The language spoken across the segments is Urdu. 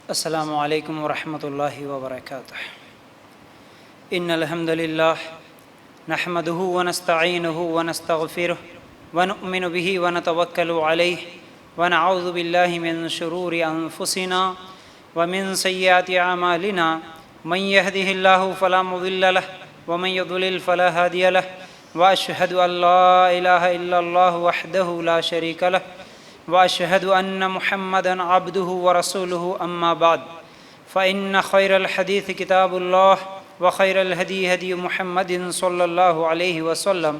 السلام علیکم ورحمۃ اللہ وبرکاتہ۔ ان الحمد للہ نحمده ونستعینه ونستغفره ونؤمن به ونتوکل علیہ ونعوذ باللہ من شرور انفسنا ومن سیئات اعمالنا من يهده اللہ فلا مضل له ومن يضلل فلا هادی له واشهد ان لا الہ الا اللہ وحدہ لا شریک له واشهد ان محمدا عبده ورسوله اما بعد فان خیر الحدیث کتاب اللہ وخیر الهدی هدی محمد صلی اللہ علیہ وسلم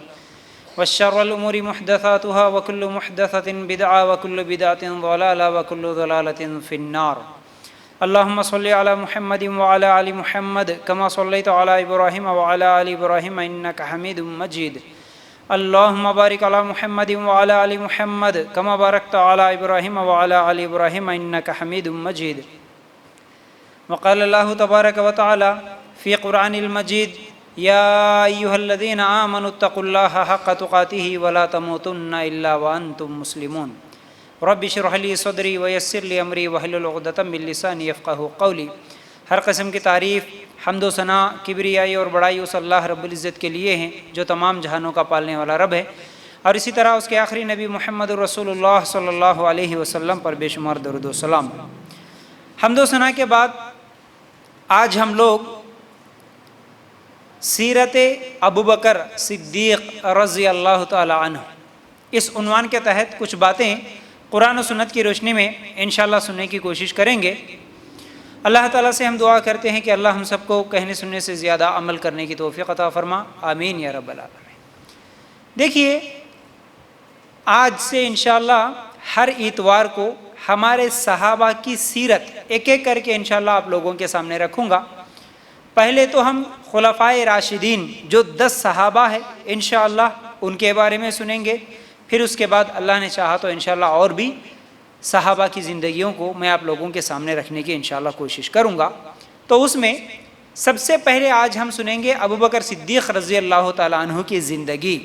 وشر الامور محدثاتها وكل محدثة بدعة وكل بدعة ضلالة وكل ضلالة في النار۔ اللهم صل على محمد وعلى آل محمد كما صليت على إبراهيم وعلى آل إبراهيم إنك حميد مجيد۔ اللهم بارك على محمد وعلى آل محمد كما باركت على إبراهيم وعلى آل إبراهيم إنك حميد مجيد۔ وقال الله تبارك وتعالى في قرآن المجيد: يا أيها الذين آمنوا اتقوا الله حق تقاته ولا تموتن إلا وأنتم مسلمون۔ رب اشرح لي صدري ويسر لي أمري واحلل عقدة من لساني يفقهوا قولي۔ ہر قسم کی تعریف، حمد و ثنا، کبریائی اور بڑائی اس اللہ رب العزت کے لیے ہیں جو تمام جہانوں کا پالنے والا رب ہے، اور اسی طرح اس کے آخری نبی محمد رسول اللہ صلی اللہ علیہ وسلم پر بے شمار درود و سلام۔ حمد و ثنا کے بعد آج ہم لوگ سیرت ابوبکر صدیق رضی اللہ تعالی عنہ اس عنوان کے تحت کچھ باتیں قرآن و سنت کی روشنی میں انشاءاللہ سننے کی کوشش کریں گے۔ اللہ تعالیٰ سے ہم دعا کرتے ہیں کہ اللہ ہم سب کو کہنے سننے سے زیادہ عمل کرنے کی توفیق عطا فرما، آمین یا رب العالمین۔ دیکھیے، آج سے انشاءاللہ ہر اتوار کو ہمارے صحابہ کی سیرت ایک ایک کر کے انشاءاللہ آپ لوگوں کے سامنے رکھوں گا۔ پہلے تو ہم خلفائے راشدین جو 10 صحابہ ہیں انشاءاللہ ان کے بارے میں سنیں گے، پھر اس کے بعد اللہ نے چاہا تو انشاءاللہ اور بھی صحابہ کی زندگیوں کو میں آپ لوگوں کے سامنے رکھنے کی انشاءاللہ کوشش کروں گا۔ تو اس میں سب سے پہلے آج ہم سنیں گے ابوبکر صدیق رضی اللہ تعالیٰ عنہ کی زندگی۔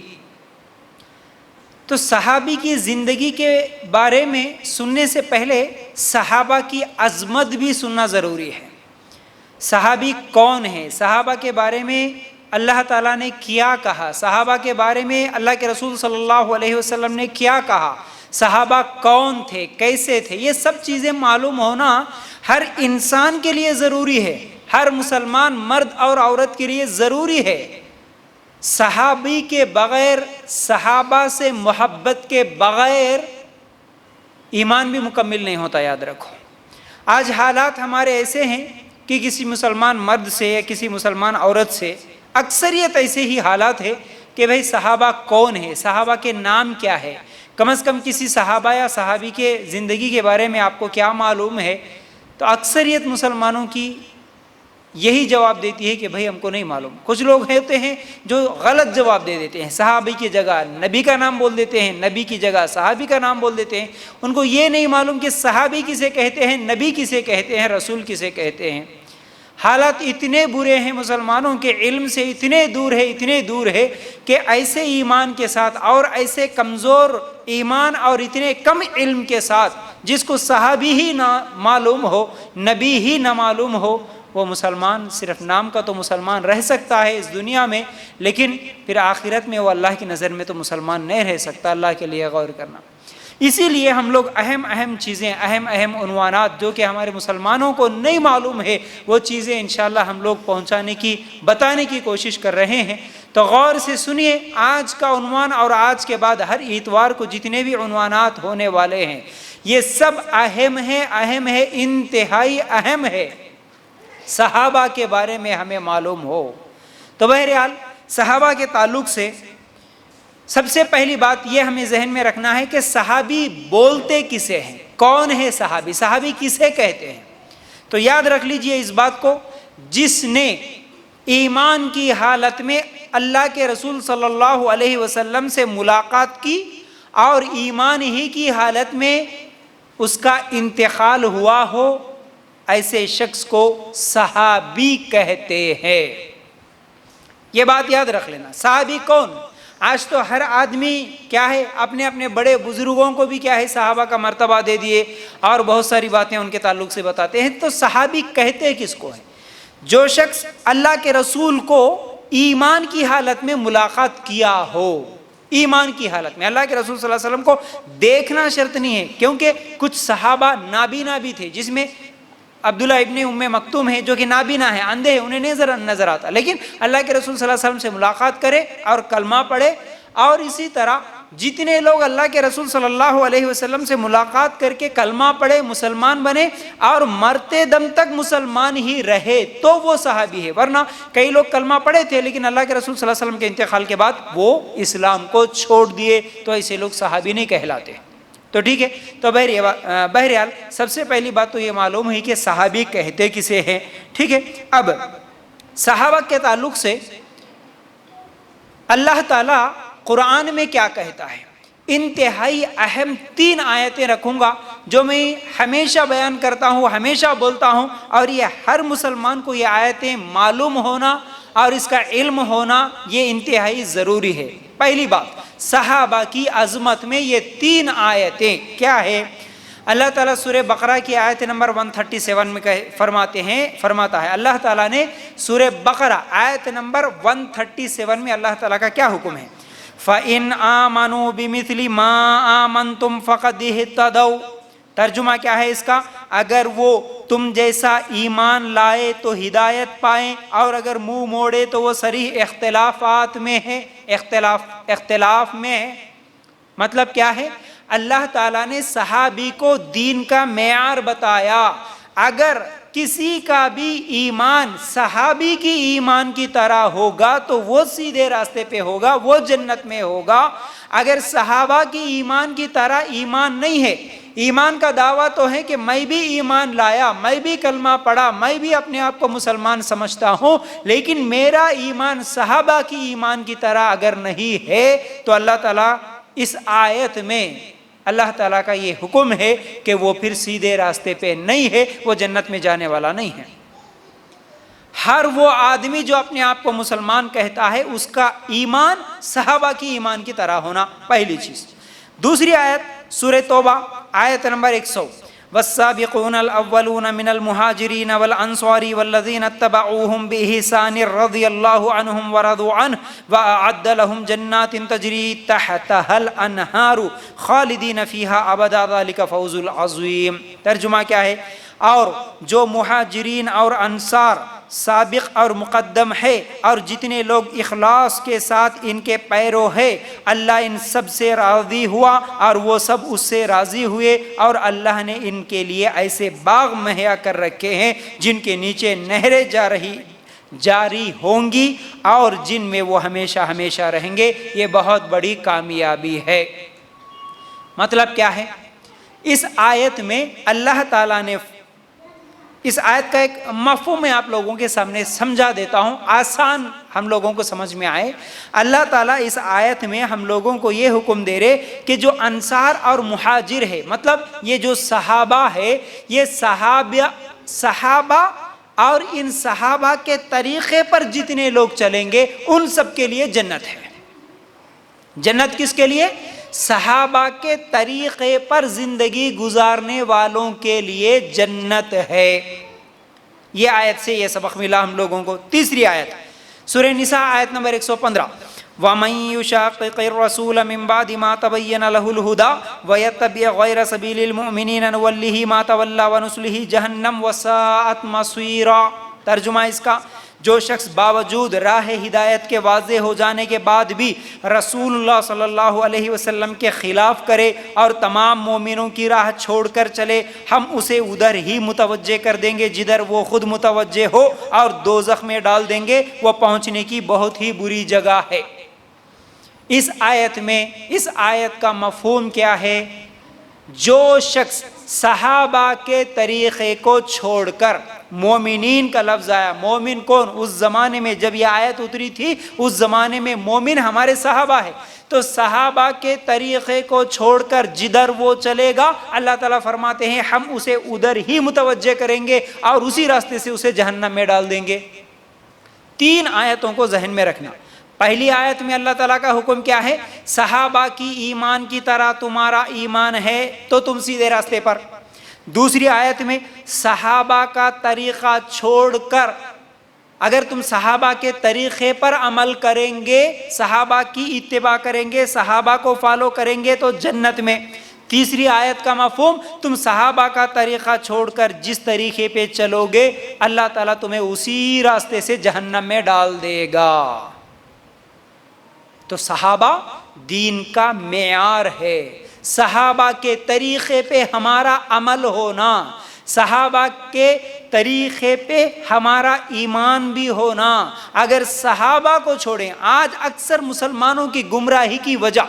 تو صحابی کی زندگی کے بارے میں سننے سے پہلے صحابہ کی عظمت بھی سننا ضروری ہے۔ صحابی کون ہے، صحابہ کے بارے میں اللہ تعالیٰ نے کیا کہا، صحابہ کے بارے میں اللہ کے رسول صلی اللہ علیہ وسلم نے کیا کہا، صحابہ کون تھے، کیسے تھے، یہ سب چیزیں معلوم ہونا ہر انسان کے لیے ضروری ہے، ہر مسلمان مرد اور عورت کے لیے ضروری ہے۔ صحابی کے بغیر، صحابہ سے محبت کے بغیر ایمان بھی مکمل نہیں ہوتا، یاد رکھو۔ آج حالات ہمارے ایسے ہیں کہ کسی مسلمان مرد سے یا کسی مسلمان عورت سے اکثریت ایسے ہی حالات ہے کہ بھئی صحابہ کون ہے، صحابہ کے نام کیا ہے، کم از کم کسی صحابہ یا صحابی کے زندگی کے بارے میں آپ کو کیا معلوم ہے۔ تو اکثریت مسلمانوں کی یہی جواب دیتی ہے کہ بھئی ہم کو نہیں معلوم۔ کچھ لوگ ہوتے ہیں جو غلط جواب دے دیتے ہیں، صحابی کی جگہ نبی کا نام بول دیتے ہیں، نبی کی جگہ صحابی کا نام بول دیتے ہیں۔ ان کو یہ نہیں معلوم کہ صحابی کسے کہتے ہیں، نبی کسے کہتے ہیں، رسول کسے کہتے ہیں۔ حالات اتنے برے ہیں، مسلمانوں کے علم سے اتنے دور ہے کہ ایسے ایمان کے ساتھ اور ایسے کمزور ایمان اور اتنے کم علم کے ساتھ جس کو صحابی ہی نہ معلوم ہو، نبی ہی نہ معلوم ہو، وہ مسلمان صرف نام کا تو مسلمان رہ سکتا ہے اس دنیا میں، لیکن پھر آخرت میں وہ اللہ کی نظر میں تو مسلمان نہیں رہ سکتا۔ اللہ کے لیے غور کرنا۔ اسی لیے ہم لوگ اہم چیزیں، اہم عنوانات جو کہ ہمارے مسلمانوں کو نہیں معلوم ہے، وہ چیزیں انشاءاللہ ہم لوگ پہنچانے کی، بتانے کی کوشش کر رہے ہیں۔ تو غور سے سنیے آج کا عنوان، اور آج کے بعد ہر اتوار کو جتنے بھی عنوانات ہونے والے ہیں یہ سب اہم ہے، انتہائی اہم ہے، صحابہ کے بارے میں ہمیں معلوم ہو۔ تو بہرحال صحابہ کے تعلق سے سب سے پہلی بات یہ ہمیں ذہن میں رکھنا ہے کہ صحابی بولتے کسے ہیں، کون ہے صحابی، صحابی کسے کہتے ہیں۔ تو یاد رکھ لیجئے اس بات کو، جس نے ایمان کی حالت میں اللہ کے رسول صلی اللہ علیہ وسلم سے ملاقات کی اور ایمان ہی کی حالت میں اس کا انتقال ہوا ہو، ایسے شخص کو صحابی کہتے ہیں۔ یہ بات یاد رکھ لینا۔ صحابی کون؟ آج تو ہر آدمی کیا ہے اپنے اپنے بڑے بزرگوں کو بھی کیا ہے صحابہ کا مرتبہ دے دیے اور بہت ساری باتیں ان کے تعلق سے بتاتے ہیں. تو صحابی کہتے کس کو ہیں؟ جو شخص اللہ کے رسول کو ایمان کی حالت میں ملاقات کیا ہو. ایمان کی حالت میں اللہ کے رسول صلی اللہ علیہ وسلم کو دیکھنا شرط نہیں ہے، کیونکہ کچھ صحابہ نابینا بھی تھے، جس میں عبداللہ ابن ام مکتوم ہے جو کہ نابینا ہے، اندھے ہیں، انہیں نظر آتا، لیکن اللہ کے رسول صلی اللہ علیہ وسلم سے ملاقات کرے اور کلمہ پڑھے. اور اسی طرح جتنے لوگ اللہ کے رسول صلی اللہ علیہ وسلم سے ملاقات کر کے کلمہ پڑھے، مسلمان بنے اور مرتے دم تک مسلمان ہی رہے تو وہ صحابی ہے. ورنہ کئی لوگ کلمہ پڑھے تھے لیکن اللہ کے رسول صلی اللہ علیہ وسلم کے انتقال کے بعد وہ اسلام کو چھوڑ دیے، تو ایسے لوگ صحابی نہیں کہلاتے. تو ٹھیک ہے. تو بہرحال سب سے پہلی بات تو یہ معلوم ہوئی کہ صحابی کہتے کسے ہیں. ٹھیک ہے. اب صحابہ کے تعلق سے اللہ تعالیٰ قرآن میں کیا کہتا ہے؟ انتہائی اہم 3 آیتیں رکھوں گا جو میں ہمیشہ بیان کرتا ہوں، ہمیشہ بولتا ہوں، اور یہ ہر مسلمان کو یہ آیتیں معلوم ہونا اور اس کا علم ہونا یہ انتہائی ضروری ہے. پہلی بات، صحابہ کی عظمت میں یہ 3 آیتیں کیا ہے؟ اللہ تعالیٰ سورہ بقرہ کی آیت نمبر 137 میں فرماتا ہے اللہ تعالیٰ نے سورہ بقرہ آیت نمبر 137 میں اللہ تعالیٰ کا کیا حکم ہے؟ فَإِنْ آمَنُوا بِمِثْلِ مَا آمَنْتُمْ فَقَدْ اهْتَدَوْا. ترجمہ کیا ہے اس کا؟ اگر وہ تم جیسا ایمان لائے تو ہدایت پائیں، اور اگر منہ موڑے تو وہ صریح اختلافات میں ہے، اختلاف میں ہے. مطلب کیا ہے؟ اللہ تعالیٰ نے صحابی کو دین کا معیار بتایا. اگر کسی کا بھی ایمان صحابی کی ایمان کی طرح ہوگا تو وہ سیدھے راستے پہ ہوگا، وہ جنت میں ہوگا. اگر صحابہ کی ایمان کی طرح ایمان نہیں ہے، ایمان کا دعویٰ تو ہے کہ میں بھی ایمان لایا، میں بھی کلمہ پڑھا، میں بھی اپنے آپ کو مسلمان سمجھتا ہوں، لیکن میرا ایمان صحابہ کی ایمان کی طرح اگر نہیں ہے تو اللہ تعالیٰ اس آیت میں اللہ تعالیٰ کا یہ حکم ہے کہ وہ پھر سیدھے راستے پہ نہیں ہے، وہ جنت میں جانے والا نہیں ہے. ہر وہ آدمی جو اپنے آپ کو مسلمان کہتا ہے اس کا ایمان صحابہ کی ایمان کی طرح ہونا، پہلی چیز. دوسری آیت سورہ توبہ آیت نمبر 100، والسابقون الاولون من المہاجرین والانصار والذین اتبعوهم بإحسان رضی اللہ عنہم ورضوا عنہ واعد لهم جنات تجری تحتها الانہار خالدین فیہا ابدا ذلک فوز العظیم. ترجمہ کیا ہے؟ اور جو مہاجرین اور انصار سابق اور مقدم ہے اور جتنے لوگ اخلاص کے ساتھ ان کے پیرو ہے، اللہ ان سب سے راضی ہوا اور وہ سب اس سے راضی ہوئے، اور اللہ نے ان کے لیے ایسے باغ مہیا کر رکھے ہیں جن کے نیچے نہریں جاری ہوں گی اور جن میں وہ ہمیشہ ہمیشہ رہیں گے. یہ بہت بڑی کامیابی ہے. مطلب کیا ہے؟ اس آیت میں اللہ تعالیٰ نے، اس آیت کا ایک مفہوم میں آپ لوگوں کے سامنے سمجھا دیتا ہوں، آسان ہم لوگوں کو سمجھ میں آئے. اللہ تعالیٰ اس آیت میں ہم لوگوں کو یہ حکم دے رہے کہ جو انصار اور مہاجر ہے، مطلب یہ جو صحابہ ہے، یہ صحابہ اور ان صحابہ کے طریقے پر جتنے لوگ چلیں گے ان سب کے لیے جنت ہے. جنت کس کے لیے؟ صحابہ کے طریقے پر زندگی گزارنے والوں کے لیے جنت ہے. یہ آیت سے یہ سبق ملا ہم لوگوں کو. تیسری آیت سورہ نساء آیت نمبر 115، وَمَن يُشَاقِقِ الرَّسُولَ مِن بَعْدِ مَا تَبَيَّنَ لَهُ الْهُدَى وَيَتَّبِعْ غَيْرَ سَبِيلِ الْمُؤْمِنِينَ نُوَلِّهِ مَا تَوَلَّى وَنُصْلِهِ جَهَنَّمَ وَسَاءَتْ مَصِيرًا. ترجمہ اس کا، جو شخص باوجود راہ ہدایت کے واضح ہو جانے کے بعد بھی رسول اللہ صلی اللہ علیہ وسلم کے خلاف کرے اور تمام مومنوں کی راہ چھوڑ کر چلے، ہم اسے ادھر ہی متوجہ کر دیں گے جدھر وہ خود متوجہ ہو، اور دوزخ میں ڈال دیں گے. وہ پہنچنے کی بہت ہی بری جگہ ہے. اس آیت میں اس آیت کا مفہوم کیا ہے؟ جو شخص صحابہ کے طریقے کو چھوڑ کر، مومنین کا لفظ آیا. مومن کون؟ اس زمانے میں جب یہ آیت اتری تھی اس زمانے میں مومن ہمارے صحابہ ہے. تو صحابہ کے طریقے کو چھوڑ کر جدھر وہ چلے گا اللہ تعالیٰ فرماتے ہیں ہم اسے ادھر ہی متوجہ کریں گے اور اسی راستے سے اسے جہنم میں ڈال دیں گے. 3 آیتوں کو ذہن میں رکھنا. پہلی آیت میں اللہ تعالیٰ کا حکم کیا ہے؟ صحابہ کی ایمان کی طرح تمہارا ایمان ہے تو تم سیدھے راستے پر۔ دوسری آیت میں صحابہ کا طریقہ چھوڑ کر اگر تم صحابہ کے طریقے پر عمل کریں گے، صحابہ کی اتباع کریں گے، صحابہ کو فالو کریں گے تو جنت میں۔ تیسری آیت کا مفہوم، تم صحابہ کا طریقہ چھوڑ کر جس طریقے پہ چلو گے اللہ تعالیٰ تمہیں اسی راستے سے جہنم میں ڈال دے گا۔ تو صحابہ دین کا معیار ہے، صحابہ کے طریقے پہ ہمارا عمل ہونا، صحابہ کے طریقے پہ ہمارا ایمان بھی ہونا۔ اگر صحابہ کو چھوڑیں، آج اکثر مسلمانوں کی گمراہی کی وجہ،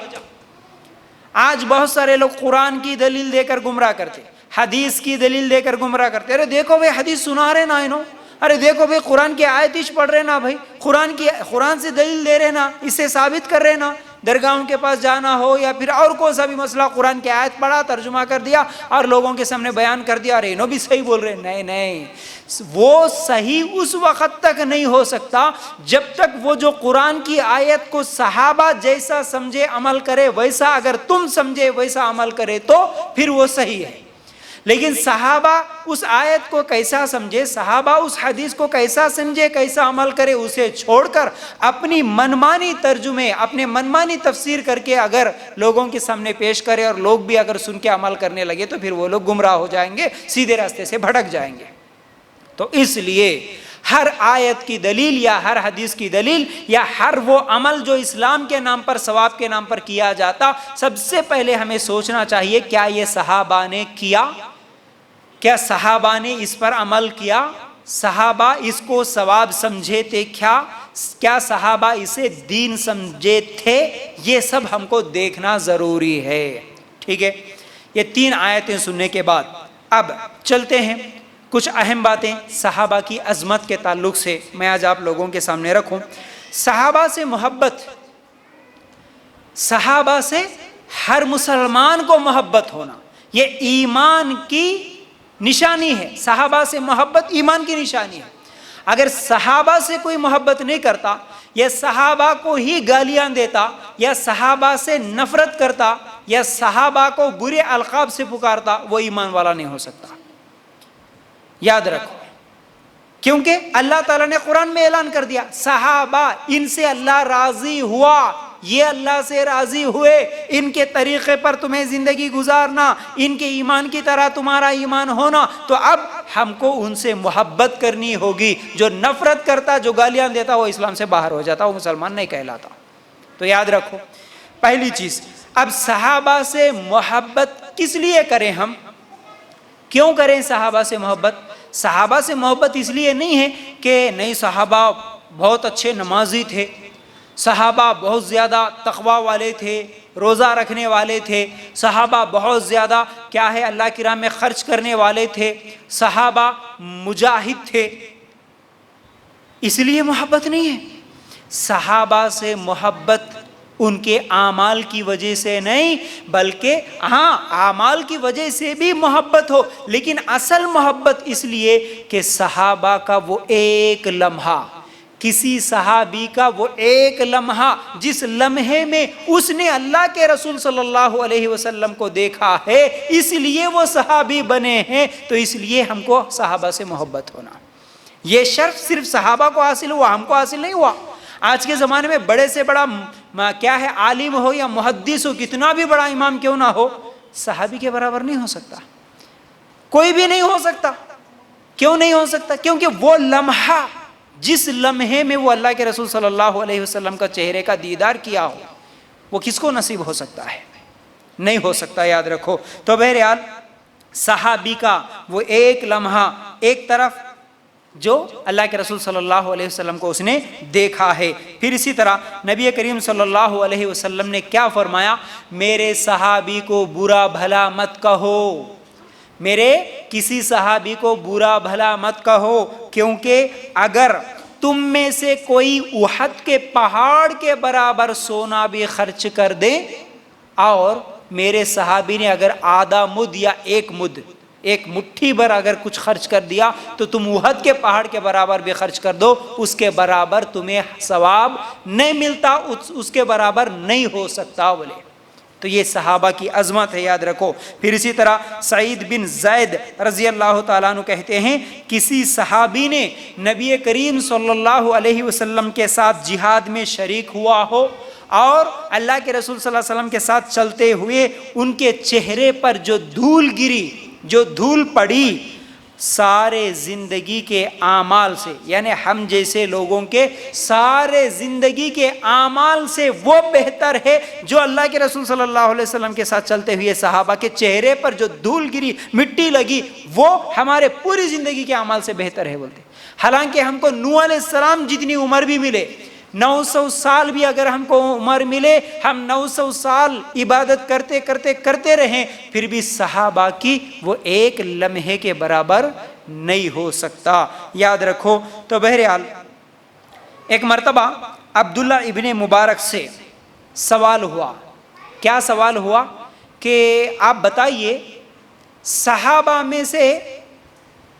آج بہت سارے لوگ قرآن کی دلیل دے کر گمراہ کرتے، حدیث کی دلیل دے کر گمراہ کرتے۔ ارے دیکھو بھائی حدیث سنا رہے نا انہوں، ارے دیکھو بھائی قرآن کی آیت پڑھ رہے نا، بھائی قرآن سے دلیل دے رہے نا، اس سے ثابت کر رہے نا۔ درگاہوں کے پاس جانا ہو یا پھر اور کوئی سا بھی مسئلہ، قرآن کی آیت پڑھا، ترجمہ کر دیا اور لوگوں کے سامنے بیان کر دیا، ارے انہوں بھی صحیح بول رہے۔ نہیں، وہ صحیح اس وقت تک نہیں ہو سکتا جب تک وہ جو قرآن کی آیت کو صحابہ جیسا سمجھے عمل کرے، ویسا اگر تم سمجھے ویسا عمل کرے تو پھر وہ صحیح ہے۔ لیکن صحابہ اس آیت کو کیسا سمجھے، صحابہ اس حدیث کو کیسا سمجھے، کیسا عمل کرے، اسے چھوڑ کر اپنی منمانی ترجمے، اپنے منمانی تفسیر کر کے اگر لوگوں کے سامنے پیش کرے اور لوگ بھی اگر سن کے عمل کرنے لگے تو پھر وہ لوگ گمراہ ہو جائیں گے، سیدھے راستے سے بھٹک جائیں گے۔ تو اس لیے ہر آیت کی دلیل یا ہر حدیث کی دلیل یا ہر وہ عمل جو اسلام کے نام پر، ثواب کے نام پر کیا جاتا، سب سے پہلے ہمیں سوچنا چاہیے کیا یہ صحابہ نے کیا؟ کیا صحابہ نے اس پر عمل کیا؟ صحابہ اس کو ثواب سمجھے تھے کیا صحابہ اسے دین سمجھے تھے؟ یہ سب ہم کو دیکھنا ضروری ہے، ٹھیک ہے؟ یہ 3 آیتیں سننے کے بعد اب چلتے ہیں کچھ اہم باتیں صحابہ کی عظمت کے تعلق سے میں آج آپ لوگوں کے سامنے رکھوں۔ صحابہ سے محبت، صحابہ سے ہر مسلمان کو محبت ہونا یہ ایمان کی نشانی ہے۔ صحابہ سے محبت ایمان کی نشانی ہے۔ اگر صحابہ سے کوئی محبت نہیں کرتا یا صحابہ کو ہی گالیاں دیتا یا صحابہ سے نفرت کرتا یا صحابہ کو برے القاب سے پکارتا، وہ ایمان والا نہیں ہو سکتا، یاد رکھو۔ کیونکہ اللہ تعالیٰ نے قرآن میں اعلان کر دیا صحابہ ان سے اللہ راضی ہوا، یہ اللہ سے راضی ہوئے، ان کے طریقے پر تمہیں زندگی گزارنا، ان کے ایمان کی طرح تمہارا ایمان ہونا۔ تو اب ہم کو ان سے محبت کرنی ہوگی۔ جو نفرت کرتا، جو گالیاں دیتا، وہ اسلام سے باہر ہو جاتا، وہ مسلمان نہیں کہلاتا۔ تو یاد رکھو پہلی چیز۔ اب صحابہ سے محبت کس لیے کریں؟ ہم کیوں کریں صحابہ سے محبت؟ صحابہ سے محبت اس لیے نہیں ہے کہ نہیں صحابہ بہت اچھے نمازی تھے، صحابہ بہت زیادہ تقوی والے تھے، روزہ رکھنے والے تھے، صحابہ بہت زیادہ کیا ہے اللہ کی راہ میں خرچ کرنے والے تھے، صحابہ مجاہد تھے، اس لیے محبت نہیں ہے۔ صحابہ سے محبت ان کے اعمال کی وجہ سے نہیں، بلکہ ہاں اعمال کی وجہ سے بھی محبت ہو، لیکن اصل محبت اس لیے کہ صحابہ کا وہ ایک لمحہ، کسی صحابی کا وہ ایک لمحہ جس لمحے میں اس نے اللہ کے رسول صلی اللہ علیہ وسلم کو دیکھا ہے، اس لیے وہ صحابی بنے ہیں۔ تو اس لیے ہم کو صحابہ سے محبت ہونا، یہ شرف صرف صحابہ کو حاصل ہوا، ہم کو حاصل نہیں ہوا۔ آج کے زمانے میں بڑے سے بڑا کیا ہے عالم ہو یا محدث ہو، کتنا بھی بڑا امام کیوں نہ ہو، صحابی کے برابر نہیں ہو سکتا، کوئی بھی نہیں ہو سکتا۔ کیوں نہیں ہو سکتا؟ کیونکہ وہ لمحہ، جس لمحے میں وہ اللہ کے رسول صلی اللہ علیہ وسلم کا چہرے کا دیدار کیا ہو، وہ کس کو نصیب ہو سکتا ہے؟ نہیں ہو سکتا، یاد رکھو۔ تو بہرحال صحابی کا وہ ایک لمحہ، ایک طرف جو اللہ کے رسول صلی اللہ علیہ وسلم کو اس نے دیکھا ہے۔ پھر اسی طرح نبی کریم صلی اللہ علیہ وسلم نے کیا فرمایا؟ میرے صحابی کو برا بھلا مت کہو، میرے کسی صحابی کو برا بھلا مت کہو، کیونکہ اگر تم میں سے کوئی احد کے پہاڑ کے برابر سونا بھی خرچ کر دے اور میرے صحابی نے اگر آدھا مد یا 1 مد ایک مٹھی بھر اگر کچھ خرچ کر دیا تو تم احد کے پہاڑ کے برابر بھی خرچ کر دو، اس کے برابر تمہیں ثواب نہیں ملتا، اس کے برابر نہیں ہو سکتا بولے۔ تو یہ صحابہ کی عظمت ہے، یاد رکھو۔ پھر اسی طرح سعید بن زید رضی اللہ تعالیٰ عنہ کہتے ہیں کسی صحابی نے نبی کریم صلی اللہ علیہ وسلم کے ساتھ جہاد میں شریک ہوا ہو اور اللہ کے رسول صلی اللہ علیہ وسلم کے ساتھ چلتے ہوئے ان کے چہرے پر جو دھول گری، جو دھول پڑی، سارے زندگی کے اعمال سے، یعنی ہم جیسے لوگوں کے سارے زندگی کے اعمال سے وہ بہتر ہے جو اللہ کے رسول صلی اللہ علیہ وسلم کے ساتھ چلتے ہوئے صحابہ کے چہرے پر جو دھول گری، مٹی لگی، وہ ہمارے پوری زندگی کے اعمال سے بہتر ہے بولتے۔ حالانکہ ہم کو نوح علیہ السلام جتنی عمر بھی ملے، 900 سال بھی اگر ہم کو عمر ملے، ہم 900 سال عبادت کرتے کرتے کرتے رہیں، پھر بھی صحابہ کی وہ ایک لمحے کے برابر نہیں ہو سکتا، یاد رکھو۔ تو بہرحال ایک مرتبہ عبداللہ ابن مبارک سے سوال ہوا، کیا سوال ہوا کہ آپ بتائیے صحابہ میں سے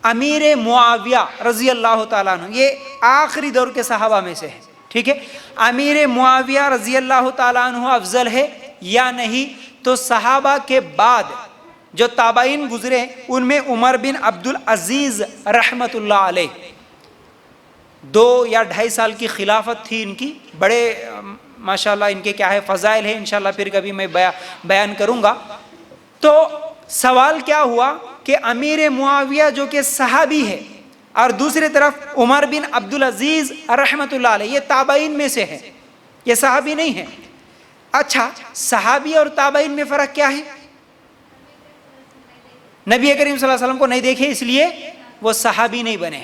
امیر معاویہ رضی اللہ تعالیٰ عنہ، یہ آخری دور کے صحابہ میں سے ہے، ٹھیک ہے، امیر معاویہ رضی اللہ تعالیٰ عنہ افضل ہے یا نہیں؟ تو صحابہ کے بعد جو تابعین گزرے ان میں عمر بن عبدالعزیز رحمت اللہ علیہ، 2 یا 2.5 سال کی خلافت تھی ان کی، بڑے ماشاءاللہ ان کے کیا ہے فضائل ہیں، انشاءاللہ پھر کبھی میں بیان کروں گا۔ تو سوال کیا ہوا کہ امیر معاویہ جو کہ صحابی ہے اور دوسری طرف عمر بن عبدالعزیز رحمت اللہ علیہ، یہ تابعین میں سے ہے، یہ صحابی نہیں ہے۔ اچھا، صحابی اور تابعین میں فرق کیا ہے؟ نبی کریم صلی اللہ علیہ وسلم کو نہیں دیکھے اس لیے وہ صحابی نہیں بنے۔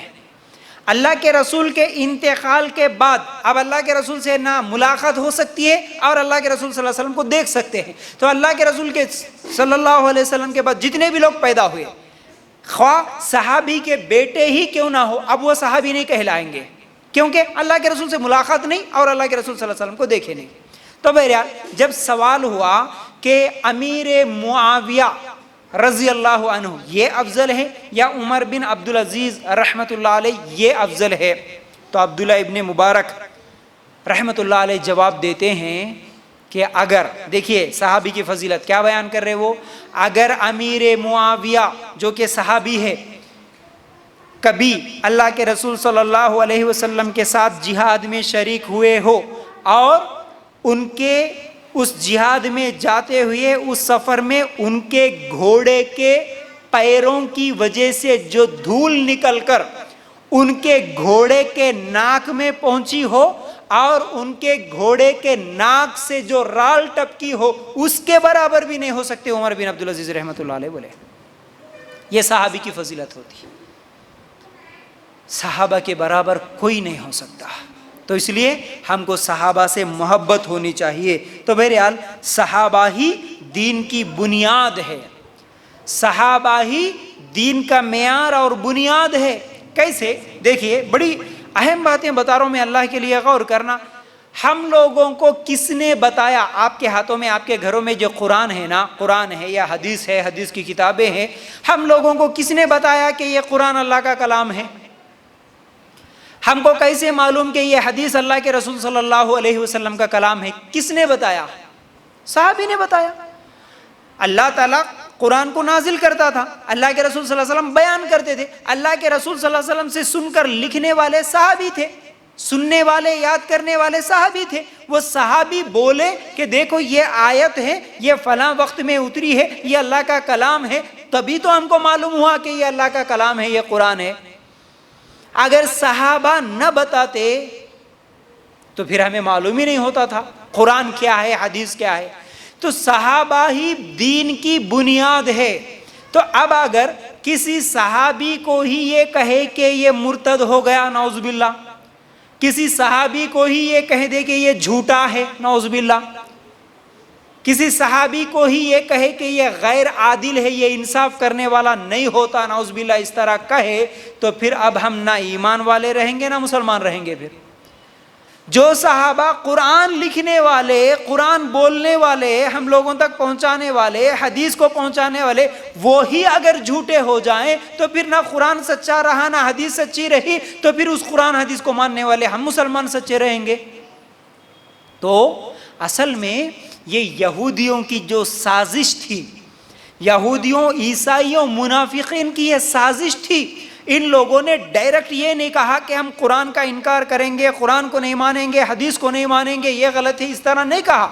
اللہ کے رسول کے انتقال کے بعد اب اللہ کے رسول سے نہ ملاقات ہو سکتی ہے اور اللہ کے رسول صلی اللہ علیہ وسلم کو دیکھ سکتے ہیں، تو اللہ کے رسول کے صلی اللہ علیہ وسلم کے بعد جتنے بھی لوگ پیدا ہوئے، خواہ صحابی کے بیٹے ہی کیوں نہ ہو، اب وہ صحابی نہیں کہلائیں گے، کیونکہ اللہ کے رسول سے ملاقات نہیں اور اللہ کے رسول صلی اللہ علیہ وسلم کو دیکھے نہیں۔ تو بہرحال جب سوال ہوا کہ امیر معاویہ رضی اللہ عنہ یہ افضل ہے یا عمر بن عبدالعزیز رحمت اللہ علیہ یہ افضل ہے، تو عبداللہ ابن مبارک رحمت اللہ علیہ جواب دیتے ہیں کہ اگر دیکھیے صحابی کی فضیلت کیا بیان کر رہے وہ، اگر امیر معاویہ جو کہ صحابی ہے کبھی اللہ کے رسول صلی اللہ علیہ وسلم کے ساتھ جہاد میں شریک ہوئے ہو اور ان کے اس جہاد میں جاتے ہوئے اس سفر میں ان کے گھوڑے کے پیروں کی وجہ سے جو دھول نکل کر ان کے گھوڑے کے ناک میں پہنچی ہو اور ان کے گھوڑے کے ناک سے جو رال ٹپکی ہو، اس کے برابر بھی نہیں ہو سکتے عمر بن عبدالعزیز رحمۃ اللہ علیہ بولے۔ یہ صحابی کی فضیلت ہوتی ہے، صحابہ کے برابر کوئی نہیں ہو سکتا، تو اس لیے ہم کو صحابہ سے محبت ہونی چاہیے۔ تو بہرحال صحابہ ہی دین کی بنیاد ہے، صحابہ ہی دین کا معیار اور بنیاد ہے۔ کیسے؟ دیکھیے بڑی اہم باتیں بتا رہا ہوں میں، اللہ کے لیے غور کرنا۔ ہم لوگوں کو کس نے بتایا؟ آپ کے ہاتھوں میں آپ کے گھروں میں جو قرآن ہے نا، قرآن ہے یا حدیث ہے، حدیث کی کتابیں ہیں، ہم لوگوں کو کس نے بتایا کہ یہ قرآن اللہ کا کلام ہے؟ ہم کو کیسے معلوم کہ یہ حدیث اللہ کے رسول صلی اللہ علیہ وسلم کا کلام ہے؟ کس نے بتایا؟ صحابی نے بتایا۔ اللہ تعالیٰ قرآن کو نازل کرتا تھا، اللہ کے رسول صلی اللہ علیہ وسلم بیان کرتے تھے، اللہ کے رسول صلی اللہ علیہ وسلم سے سن کر لکھنے والے صحابی تھے، سننے والے یاد کرنے والے صحابی تھے۔ وہ صحابی بولے کہ دیکھو یہ آیت ہے، یہ فلاں وقت میں اتری ہے، یہ اللہ کا کلام ہے، تبھی تو ہم کو معلوم ہوا کہ یہ اللہ کا کلام ہے، یہ قرآن ہے۔ اگر صحابہ نہ بتاتے تو پھر ہمیں معلوم ہی نہیں ہوتا تھا قرآن کیا ہے، حدیث کیا ہے۔ تو صحابہ ہی دین کی بنیاد ہے۔ تو اب اگر کسی صحابی کو ہی یہ کہے کہ یہ مرتد ہو گیا، نعوذ باللہ، کسی صحابی کو ہی یہ کہہ دے کہ یہ جھوٹا ہے، نعوذ باللہ، کسی صحابی کو ہی یہ کہے کہ یہ غیر عادل ہے، یہ انصاف کرنے والا نہیں ہوتا، نعوذ باللہ اس طرح کہے، تو پھر اب ہم نہ ایمان والے رہیں گے نہ مسلمان رہیں گے۔ پھر جو صحابہ قرآن لکھنے والے، قرآن بولنے والے، ہم لوگوں تک پہنچانے والے، حدیث کو پہنچانے والے، وہی اگر جھوٹے ہو جائیں تو پھر نہ قرآن سچا رہا نہ حدیث سچی رہی، تو پھر اس قرآن حدیث کو ماننے والے ہم مسلمان سچے رہیں گے۔ تو اصل میں یہ یہودیوں کی جو سازش تھی، یہودیوں، عیسائیوں، منافقین کی یہ سازش تھی۔ ان لوگوں نے ڈائریکٹ یہ نہیں کہا کہ ہم قرآن کا انکار کریں گے، قرآن کو نہیں مانیں گے، حدیث کو نہیں مانیں گے، یہ غلط ہے، اس طرح نہیں کہا۔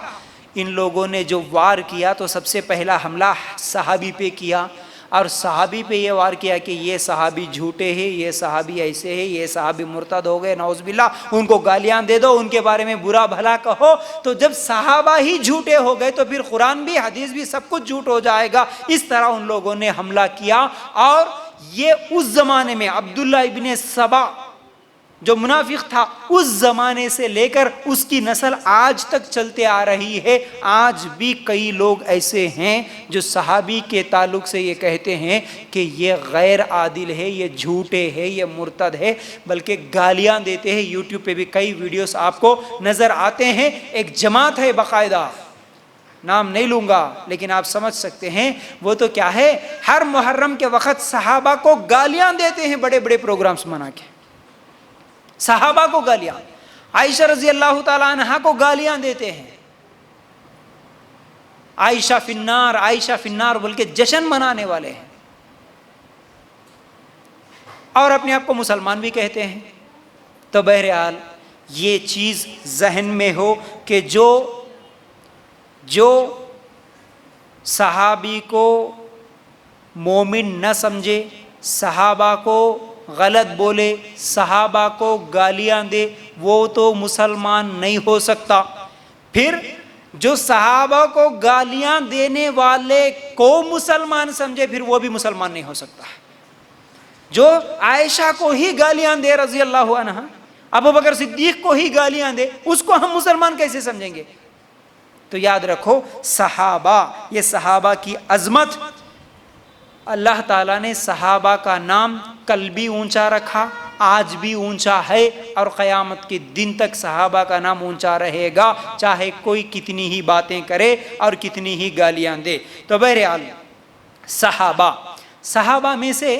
ان لوگوں نے جو وار کیا تو سب سے پہلا حملہ صحابی پہ کیا، اور صحابی پہ یہ وار کیا کہ یہ صحابی جھوٹے ہیں، یہ صحابی ایسے ہیں، یہ صحابی مرتد ہو گئے، نعوذ باللہ، ان کو گالیاں دے دو، ان کے بارے میں برا بھلا کہو۔ تو جب صحابہ ہی جھوٹے ہو گئے تو پھر قرآن بھی، حدیث بھی، سب کچھ جھوٹ ہو جائے گا۔ اس طرح ان لوگوں نے حملہ کیا، اور یہ اس زمانے میں عبداللہ ابن سبا جو منافق تھا، اس زمانے سے لے کر اس کی نسل آج تک چلتے آ رہی ہے۔ آج بھی کئی لوگ ایسے ہیں جو صحابی کے تعلق سے یہ کہتے ہیں کہ یہ غیر عادل ہے، یہ جھوٹے ہے، یہ مرتد ہے، بلکہ گالیاں دیتے ہیں۔ یوٹیوب پہ بھی کئی ویڈیوز آپ کو نظر آتے ہیں۔ ایک جماعت ہے باقاعدہ، نام نہیں لوں گا لیکن آپ سمجھ سکتے ہیں وہ تو کیا ہے، ہر محرم کے وقت صحابہ کو گالیاں دیتے ہیں، بڑے بڑے پروگرامز منا کے صحابہ کو گالیاں، عائشہ رضی اللہ تعالی عنہا کو گالیاں دیتے ہیں، عائشہ فی النار، عائشہ فی النار بول کے جشن منانے والے ہیں، اور اپنے آپ کو مسلمان بھی کہتے ہیں۔ تو بہرحال یہ چیز ذہن میں ہو کہ جو صحابی کو مومن نہ سمجھے، صحابہ کو غلط بولے، صحابہ کو گالیاں دے، وہ تو مسلمان نہیں ہو سکتا۔ پھر جو صحابہ کو گالیاں دینے والے کو مسلمان سمجھے، پھر وہ بھی مسلمان نہیں ہو سکتا۔ جو عائشہ کو ہی گالیاں دے رضی اللہ عنہا، ابو بکر صدیق کو ہی گالیاں دے، اس کو ہم مسلمان کیسے سمجھیں گے؟ تو یاد رکھو، صحابہ، یہ صحابہ کی عظمت، اللہ تعالیٰ نے صحابہ کا نام کل بھی اونچا رکھا، آج بھی اونچا ہے، اور قیامت کے دن تک صحابہ کا نام اونچا رہے گا، چاہے کوئی کتنی ہی باتیں کرے اور کتنی ہی گالیاں دے۔ تو بہرحال صحابہ میں سے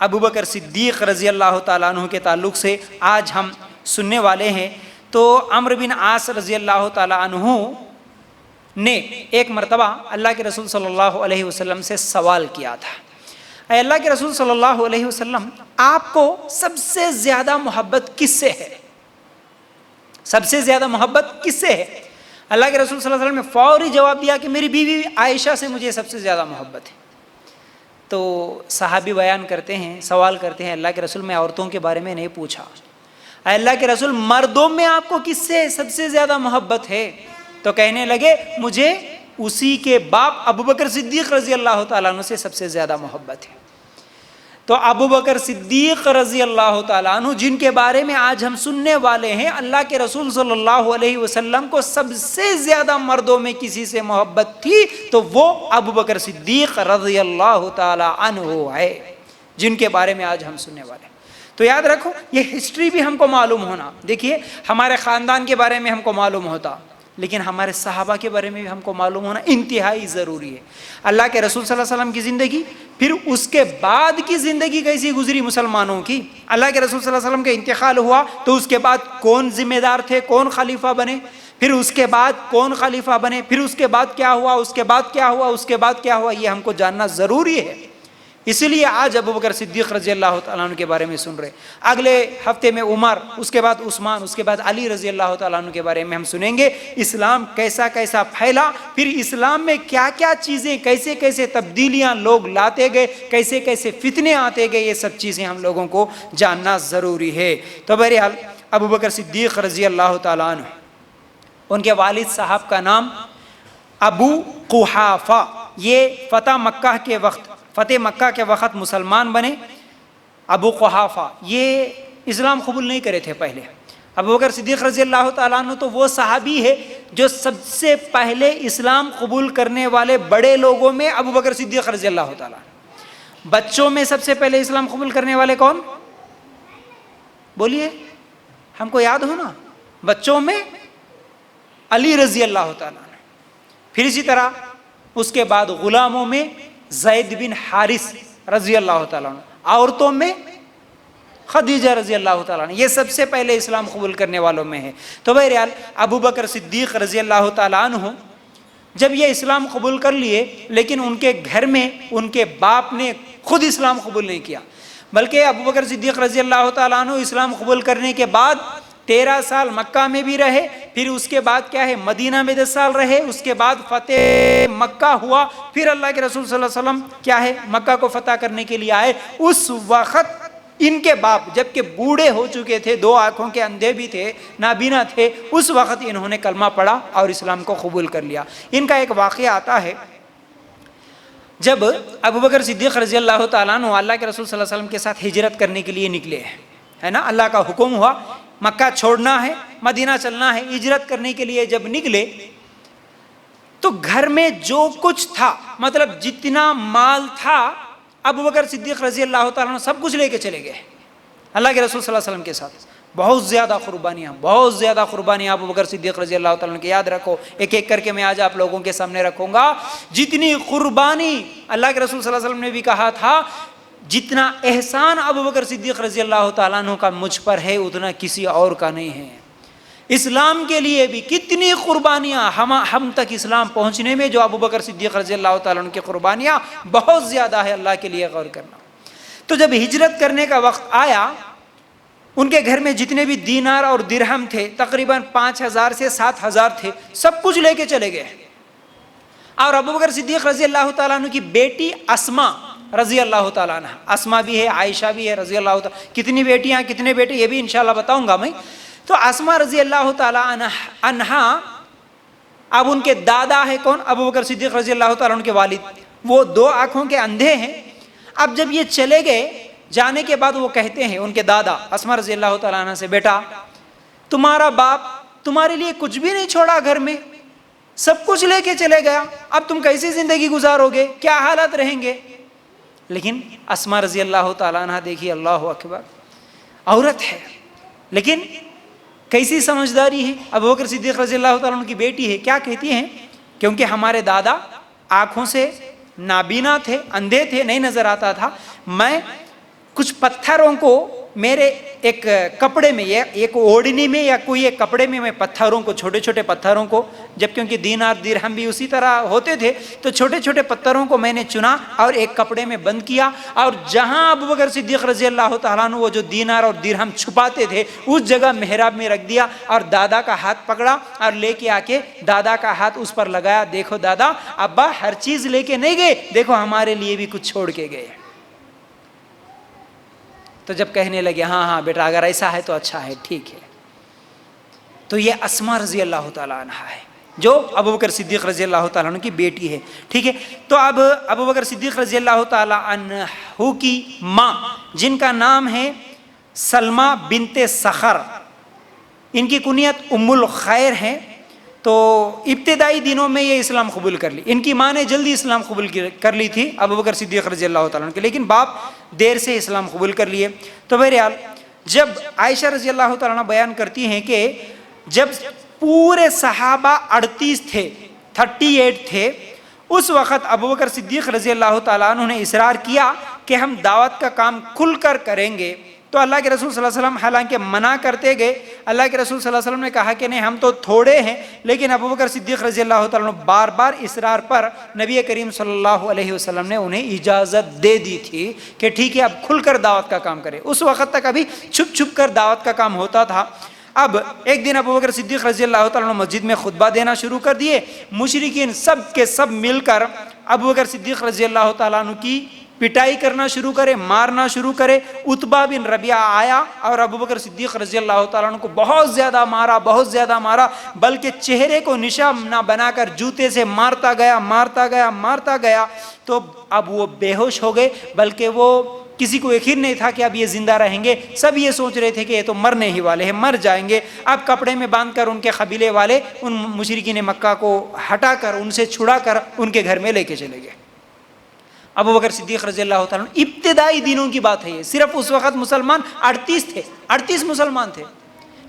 ابو بکر صدیق رضی اللہ تعالیٰ عنہ کے تعلق سے آج ہم سننے والے ہیں۔ تو عمرو بن عاص رضی اللہ تعالیٰ عنہ نے ایک مرتبہ اللہ کے رسول صلی اللہ علیہ وسلم سے سوال کیا تھا، اے اللہ کے رسول صلی اللہ علیہ وسلم، آپ کو سب سے زیادہ محبت کس سے ہے؟ سب سے زیادہ محبت کس سے ہے؟ اللہ کے رسول صلی اللہ علیہ وسلم نے فوری جواب دیا کہ میری بیوی عائشہ سے مجھے سب سے زیادہ محبت ہے۔ تو صحابی بیان کرتے ہیں، سوال کرتے ہیں، اللہ کے رسول، میں عورتوں کے بارے میں نہیں پوچھا، اے اللہ کے رسول، مردوں میں آپ کو کس سے سب سے زیادہ محبت ہے؟ تو کہنے لگے، مجھے اسی کے باپ ابو بکر صدیق رضی اللہ تعالیٰ عنہ سے سب سے زیادہ محبت ہے۔ تو ابو بکر صدیق رضی اللہ تعالیٰ عنہ، جن کے بارے میں آج ہم سننے والے ہیں، اللہ کے رسول صلی اللہ علیہ وسلم کو سب سے زیادہ مردوں میں کسی سے محبت تھی تو وہ ابو بکر صدیق رضی اللہ تعالیٰ عنہ ہے، جن کے بارے میں آج ہم سننے والے ہیں۔ تو یاد رکھو، یہ ہسٹری بھی ہم کو معلوم ہونا، دیکھیے ہمارے خاندان کے بارے میں ہم کو معلوم ہوتا، لیکن ہمارے صحابہ کے بارے میں بھی ہم کو معلوم ہونا انتہائی ضروری ہے۔ اللہ کے رسول صلی اللہ علیہ وسلم کی زندگی، پھر اس کے بعد کی زندگی کیسی گزری مسلمانوں کی۔ اللہ کے رسول صلی اللہ علیہ وسلم کا انتقال ہوا تو اس کے بعد کون ذمہ دار تھے، کون خلیفہ بنے، پھر اس کے بعد کون خلیفہ بنے، پھر اس کے بعد کیا ہوا، اس کے بعد کیا ہوا، اس کے بعد کیا ہوا، یہ ہم کو جاننا ضروری ہے۔ اسی لیے آج ابو بکر صدیق رضی اللہ تعالیٰ عنہ کے بارے میں سن رہے، اگلے ہفتے میں عمر، اس کے بعد عثمان، اس کے بعد علی رضی اللہ تعالیٰ عنہ کے بارے میں ہم سنیں گے، اسلام کیسا کیسا پھیلا، پھر اسلام میں کیا کیا چیزیں، کیسے کیسے تبدیلیاں لوگ لاتے گئے، کیسے کیسے فتنے آتے گئے، یہ سب چیزیں ہم لوگوں کو جاننا ضروری ہے۔ تو بہرحال ابو بکر صدیق رضی اللہ تعالیٰ عنہ، ان کے والد صاحب کا نام ابو قحافہ، یہ فتح مکہ کے وقت مسلمان بنے۔ ابو قحافہ یہ اسلام قبول نہیں کرے تھے پہلے۔ ابو بکر صدیق رضی اللہ تعالیٰ عنہ تو وہ صحابی ہے جو سب سے پہلے اسلام قبول کرنے والے بڑے لوگوں میں ابو بکر صدیق رضی اللہ تعالیٰ عنہ۔ بچوں میں سب سے پہلے اسلام قبول کرنے والے کون؟ بولیے، ہم کو یاد ہو نا، بچوں میں علی رضی اللہ تعالیٰ عنہ، پھر اسی طرح اس کے بعد غلاموں میں زید بن حارث رضی اللہ تعالیٰ عنہ، عورتوں میں خدیجہ رضی اللہ تعالیٰ عنہ، یہ سب سے پہلے اسلام قبول کرنے والوں میں ہے۔ تو بہرحال ابو بکر صدیق رضی اللہ تعالیٰ عنہ جب یہ اسلام قبول کر لیے، لیکن ان کے گھر میں ان کے باپ نے خود اسلام قبول نہیں کیا، بلکہ ابو بکر صدیق رضی اللہ تعالیٰ عنہ اسلام قبول کرنے کے بعد 13 سال مکہ میں بھی رہے، پھر اس کے بعد کیا ہے مدینہ میں 10 سال رہے، اس کے بعد فتح مکہ ہوا، پھر اللہ کے رسول صلی اللہ علیہ وسلم کیا ہے مکہ کو فتح کرنے کے لیے آئے۔ اس وقت ان کے باپ جبکہ بوڑھے ہو چکے تھے، 2 آنکھوں کے اندھے بھی تھے، نابینا تھے، اس وقت انہوں نے کلمہ پڑھا اور اسلام کو قبول کر لیا۔ ان کا ایک واقعہ آتا ہے، جب ابو بکر صدیق رضی اللہ تعالیٰ عنہ اللہ کے رسول صلی اللہ علیہ وسلم کے ساتھ ہجرت کرنے کے لیے نکلے ہیں، ہے نا، اللہ کا حکم ہوا مکہ چھوڑنا ہے، مدینہ چلنا ہے، ہجرت کرنے کے لیے جب نکلے تو گھر میں جو کچھ تھا، مطلب جتنا مال تھا، ابو بکر صدیق رضی اللہ تعالیٰ عنہ سب کچھ لے کے چلے گئے اللہ کے رسول صلی اللہ علیہ وسلم کے ساتھ۔ بہت زیادہ قربانیاں ابو بکر صدیق رضی اللہ تعالیٰ عنہ کی، یاد رکھو، ایک ایک کر کے میں آج آپ لوگوں کے سامنے رکھوں گا۔ جتنی قربانی اللہ کے رسول صلی اللہ علیہ وسلم نے بھی کہا تھا، جتنا احسان ابو بکر صدیق رضی اللہ تعالیٰ عنہ کا مجھ پر ہے، اتنا کسی اور کا نہیں ہے۔ اسلام کے لیے بھی کتنی قربانیاں، ہم تک اسلام پہنچنے میں جو ابو بکر صدیق رضی اللہ تعالیٰ عنہ کی قربانیاں بہت زیادہ ہے، اللہ کے لیے غور کرنا۔ تو جب ہجرت کرنے کا وقت آیا، ان کے گھر میں جتنے بھی دینار اور درہم تھے، تقریباً 5000 سے 7000 تھے، سب کچھ لے کے چلے گئے۔ اور ابو بکر صدیق رضی اللہ تعالیٰ عنہ کی بیٹی اسما رضی اللہ تعالیٰ عنہ، اسما بھی ہے، عائشہ بھی ہے رضی اللہ تعالیٰ، کتنی بیٹیاں کتنے بیٹے یہ بھی انشاءاللہ بتاؤں گا میں۔ تو اسما رضی اللہ تعالیٰ عنہ، اب ان کے دادا ہے کون؟ ابو بکر صدیق رضی اللہ تعالیٰ عنہ کے والد، وہ 2 آنکھوں کے اندھے ہیں۔ اب جب یہ چلے گئے، جانے کے بعد وہ کہتے ہیں ان کے دادا اسما رضی اللہ تعالیٰ عنہ سے، بیٹا تمہارا باپ تمہارے لیے کچھ بھی نہیں چھوڑا، گھر میں سب کچھ لے کے چلے گیا، اب تم کیسی زندگی گزارو گے، کیا حالت رہیں گے؟ لیکن اسما رضی اللہ تعالیٰ عنہ دیکھیے، اللہ اکبر، عورت ہے لیکن کیسی سمجھداری ہے، ابو بکر صدیق رضی اللہ تعالیٰ عنہ کی بیٹی ہے، کیا کہتی ہیں؟ کیونکہ ہمارے دادا آنکھوں سے نابینا تھے، اندھے تھے، نہیں نظر آتا تھا، میں کچھ پتھروں کو میرے ایک کپڑے میں، ایک اوڑھنی میں یا کوئی ایک کپڑے میں پتھروں کو، چھوٹے چھوٹے پتھروں کو، جب کیونکہ دینار درہم بھی اسی طرح ہوتے تھے، تو چھوٹے چھوٹے پتھروں کو میں نے چنا اور ایک کپڑے میں بند کیا، اور جہاں ابو بکر صدیق رضی اللہ تعالیٰ عنہ وہ جو دینار اور درہم چھپاتے تھے، اس جگہ محراب میں رکھ دیا، اور دادا کا ہاتھ پکڑا اور لے کے آ کے دادا کا ہاتھ اس پر لگایا، دیکھو دادا، ابا ہر چیز لے کے نہیں گئے، دیکھو ہمارے لیے بھی کچھ چھوڑ کے گئے۔ تو جب کہنے لگے ہاں بیٹا اگر ایسا ہے تو اچھا ہے، ٹھیک ہے۔ تو یہ اسما رضی اللہ تعالیٰ عنہ ہے جو ابو بکر صدیق رضی اللہ تعالیٰ عنہ کی بیٹی ہے، ٹھیک ہے۔ تو اب ابو بکر صدیق رضی اللہ تعالیٰ عنہ کی ماں، جن کا نام ہے سلمہ بنت سخر، ان کی کنیت ام الخیر ہے، تو ابتدائی دنوں میں یہ اسلام قبول کر لی۔ ان کی ماں نے جلدی اسلام قبول کر لی تھی ابو بکر صدیق رضی اللہ تعالیٰ عنہ کے، لیکن باپ دیر سے اسلام قبول کر لیے۔ تو بہرحال جب عائشہ رضی اللہ تعالیٰ عنہ بیان کرتی ہیں کہ جب پورے صحابہ 38 تھے، 38 تھے، اس وقت ابو بکر صدیق رضی اللہ تعالیٰ عنہ نے اصرار کیا کہ ہم دعوت کا کام کھل کر کریں گے۔ تو اللہ کے رسول صلی اللہ علیہ وسلم حالانکہ منع کرتے گئے، اللہ کے رسول صلی اللہ علیہ وسلم نے کہا کہ نہیں ہم تو تھوڑے ہیں، لیکن ابو بکر صدیق رضی اللہ تعالیٰ عنہ بار بار اصرار پر نبی کریم صلی اللہ علیہ وسلم نے انہیں اجازت دے دی تھی کہ ٹھیک ہے اب کھل کر دعوت کا کام کرے۔ اس وقت تک ابھی چھپ چھپ کر دعوت کا کام ہوتا تھا۔ اب ایک دن ابو بکر صدیق رضی اللہ تعالیٰ عنہ مسجد میں خطبہ دینا شروع کر دیے، مشرکین سب کے سب مل کر ابو بکر صدیق رضی اللہ تعالیٰ عنہ کی پٹائی کرنا شروع کرے، مارنا شروع کرے۔ عتبہ بن ربیعہ آیا اور ابو بکر صدیق رضی اللہ تعالیٰ عنہ کو بہت زیادہ مارا، بلکہ چہرے کو نشانہ بنا کر جوتے سے مارتا گیا۔ تو اب وہ بے ہوش ہو گئے، بلکہ وہ کسی کو یقین نہیں تھا کہ اب یہ زندہ رہیں گے، سب یہ سوچ رہے تھے کہ یہ تو مرنے ہی والے ہیں، مر جائیں گے۔ اب کپڑے میں باندھ کر ان کے قبیلے والے ان مشرکین مکہ کو ہٹا کر، ان سے چھڑا کر ان کے گھر میں لے کے چلے گئے۔ ابو بکر صدیق رضی اللہ تعالیٰ عنہ، ابتدائی دنوں کی بات ہے یہ، صرف اس وقت مسلمان 38 تھے، 38 مسلمان تھے،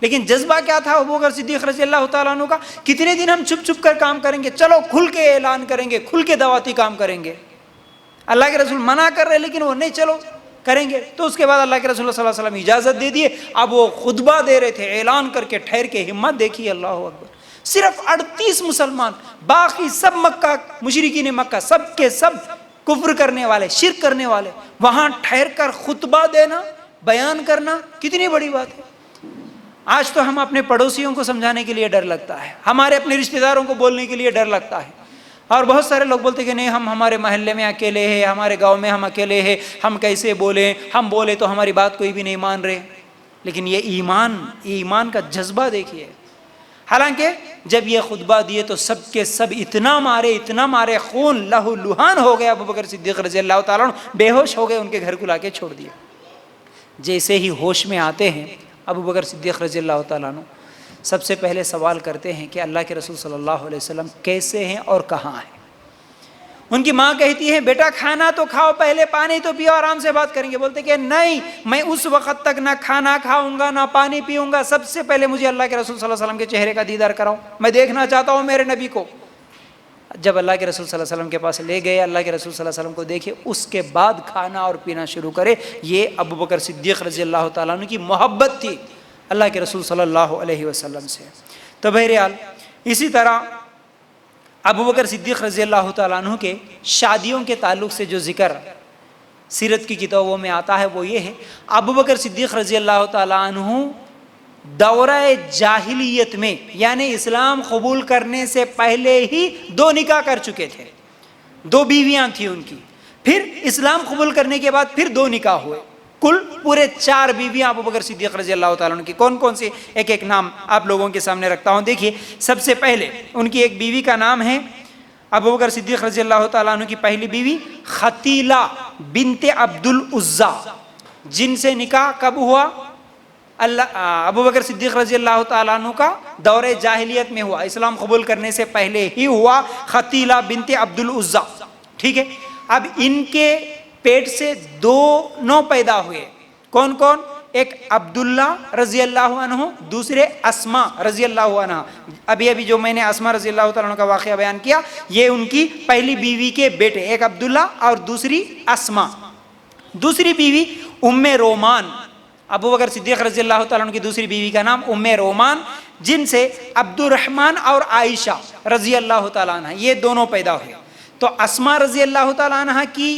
لیکن جذبہ کیا تھا ابو بکر صدیق رضی اللہ تعالیٰ عنہ کا؟ کتنے دن ہم چھپ چھپ کر کام کریں گے، چلو کھل کے اعلان کریں گے، کھل کے دعوتی کام کریں گے۔ اللہ کے رسول منع کر رہے لیکن وہ نہیں، چلو کریں گے۔ تو اس کے بعد اللہ کے رسول صلی اللہ علیہ وسلم اجازت دے دیے۔ اب وہ خطبہ دے رہے تھے، اعلان کر کے ٹھہر کے، ہمت دیکھیے، اللہ اکبر، صرف 38 مسلمان، باقی سب مکہ مشرکین مکہ، سب کے سب کفر کرنے والے، شرک کرنے والے، وہاں ٹھہر کر خطبہ دینا، بیان کرنا، کتنی بڑی بات ہے۔ آج تو ہم اپنے پڑوسیوں کو سمجھانے کے لیے ڈر لگتا ہے، ہمارے اپنے رشتہ داروں کو بولنے کے لیے ڈر لگتا ہے، اور بہت سارے لوگ بولتے کہ نہیں، ہم ہمارے محلے میں اکیلے ہیں، ہمارے گاؤں میں ہم اکیلے ہیں، ہم کیسے بولیں، ہم بولے تو ہماری بات کوئی بھی نہیں مان رہے۔ لیکن یہ ایمان کا جذبہ دیکھیے۔ حالانکہ جب یہ خطبہ دیے تو سب کے سب اتنا مارے، خون لہو لہان ہو گیا، ابو بکر صدیق رضی اللہ تعالیٰ عنہ بے ہوش ہو گئے، ان کے گھر کو لا کے چھوڑ دیا۔ جیسے ہی ہوش میں آتے ہیں ابو بکر صدیق رضی اللہ تعالیٰ عنہ سب سے پہلے سوال کرتے ہیں کہ اللہ کے رسول صلی اللہ علیہ وسلم کیسے ہیں اور کہاں ہیں؟ ان کی ماں کہتی ہے بیٹا کھانا تو کھاؤ، پہلے پانی تو پیو، آرام سے بات کریں گے۔ بولتے کہ نہیں، میں اس وقت تک نہ کھانا کھاؤں گا نہ پانی پیوں گا، سب سے پہلے مجھے اللہ کے رسول صلی اللہ علیہ وسلم کے چہرے کا دیدار کراؤ، میں دیکھنا چاہتا ہوں میرے نبی کو۔ جب اللہ کے رسول صلی اللہ علیہ وسلم کے پاس لے گئے، اللہ کے رسول صلی اللہ علیہ وسلم کو دیکھے، اس کے بعد کھانا اور پینا شروع کرے۔ یہ ابو بکر صدیق رضی اللہ تعالیٰ عنہ کی محبت تھی اللہ کے رسول صلی اللہ علیہ وسلم سے۔ تو بہرحال اسی طرح ابو بکر صدیق رضی اللہ تعالیٰ عنہ کے شادیوں کے تعلق سے جو ذکر سیرت کی کتابوں میں آتا ہے وہ یہ ہے، ابو بکر صدیق رضی اللہ تعالیٰ عنہ دورہ جاہلیت میں، یعنی اسلام قبول کرنے سے پہلے ہی 2 نکاح کر چکے تھے، 2 بیویاں تھیں ان کی، پھر اسلام قبول کرنے کے بعد پھر 2 نکاح ہوئے، کل پورے 4 بیویاں ابو بکر صدیق رضی اللہ تعالیٰ عنہ کی۔ کون کون سی؟ ایک نام آپ لوگوں کے سامنے رکھتا ہوں۔ دیکھیے، سب سے پہلے ان کی ایک بیوی کا نام ہے ابو بکر صدیق رضی اللہ تعالیٰ عنہ کی پہلی بیوی ختیلہ بنت عبد العزیٰ، جن سے نکاح کب ہوا؟ ابو بکر صدیق رضی اللہ تعالیٰ عنہ کا دور جاہلیت میں ہوا، اسلام قبول کرنے سے پہلے ہی ہوا، ختیلہ بنت عبد العزیٰ، ٹھیک ہے۔ اب ان کے پیٹ سے 2 نو پیدا ہوئے، کون کون؟ ایک عبداللہ رضی اللہ عنہ، دوسرے اسماء رضی اللہ عنہ۔ ابھی جو میں نے اسماء رضی اللہ تعالیٰ عنہ کا واقعہ بیان کیا، یہ ان کی پہلی بیوی کے بیٹے، ایک عبداللہ اور دوسری اسماء۔ دوسری بیوی ام رومان، ابو بکر صدیق رضی اللہ تعالیٰ عنہ کی دوسری بیوی کا نام ام رومان، جن سے عبد الرحمن اور عائشہ رضی اللہ تعالیٰ عنہ، یہ دونوں پیدا ہوئے۔ تو اسماء رضی اللہ تعالیٰ عنہ کی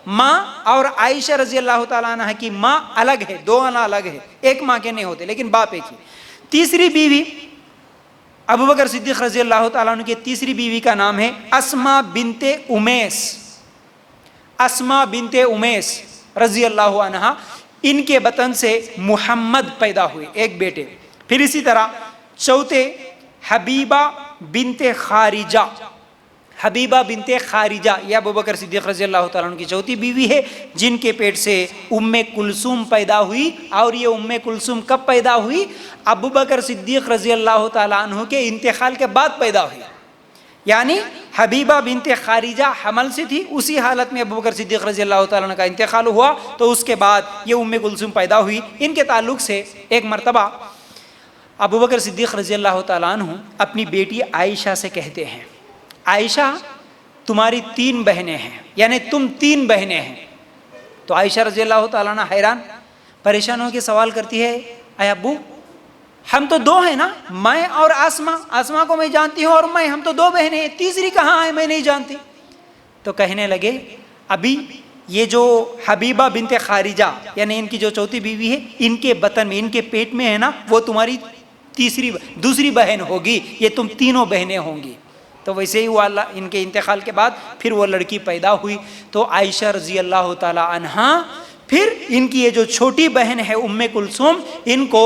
ماں اور عائشہ رضی اللہ تعالیٰ عنہ کی ماں الگ ہے، 2 الگ ہے، ایک ماں کے نہیں ہوتے لیکن باپ ایک ہی۔ تیسری بیوی ابو بکر صدیق رضی اللہ تعالیٰ عنہ کی تیسری بیوی کا نام ہے اسماء بنت امیس، اسماء بنت امیس رضی اللہ عنہ، ان کے بطن سے محمد پیدا ہوئے، ایک بیٹے۔ پھر اسی طرح چوتھے حبیبہ بنت خارجہ، حبیبہ بنت خارجہ، یہ ابو بکر صدیق رضی اللہ تعالیٰ عنہ کی چوتھی بیوی ہے، جن کے پیٹ سے ام کلثوم پیدا ہوئی۔ اور یہ ام کلثوم کب پیدا ہوئی؟ ابو بکر صدیق رضی اللہ تعالیٰ عنہ کے انتقال کے بعد پیدا ہوئی، یعنی حبیبہ بنت خارجہ حمل سے تھی، اسی حالت میں ابو بکر صدیق رضی اللہ تعالیٰ عنہ کا انتقال ہوا، تو اس کے بعد یہ ام کلثوم پیدا ہوئی۔ ان کے تعلق سے ایک مرتبہ ابو بکر صدیق رضی اللہ تعالیٰ عنہ اپنی بیٹی عائشہ سے کہتے ہیں، عائشہ تمہاری 3 بہنیں ہیں، یعنی تم 3 بہنیں ہیں۔ تو عائشہ رضی اللہ تعالیٰ عنہ حیران پریشان ہو کے سوال کرتی ہے، اے ابو، ہم تو 2 ہیں نا، میں اور آسماء کو میں جانتی ہوں، اور ہم تو 2 بہنیں ہیں، تیسری کہاں ہے، میں نہیں جانتی۔ تو کہنے لگے، ابھی یہ جو حبیبہ بنت خارجہ یعنی ان کی جو چوتھی بیوی ہے، ان کے بطن میں، ان کے پیٹ میں ہے نا، وہ تمہاری دوسری بہن ہوگی، یہ تم 3 بہنیں ہوں گی۔ تو ویسے ہی وہ اللہ ان کے انتقال کے بعد پھر وہ لڑکی پیدا ہوئی۔ تو عائشہ رضی اللہ تعالی عنہا پھر ان کی یہ جو چھوٹی بہن ہے ام کلثوم، ان کو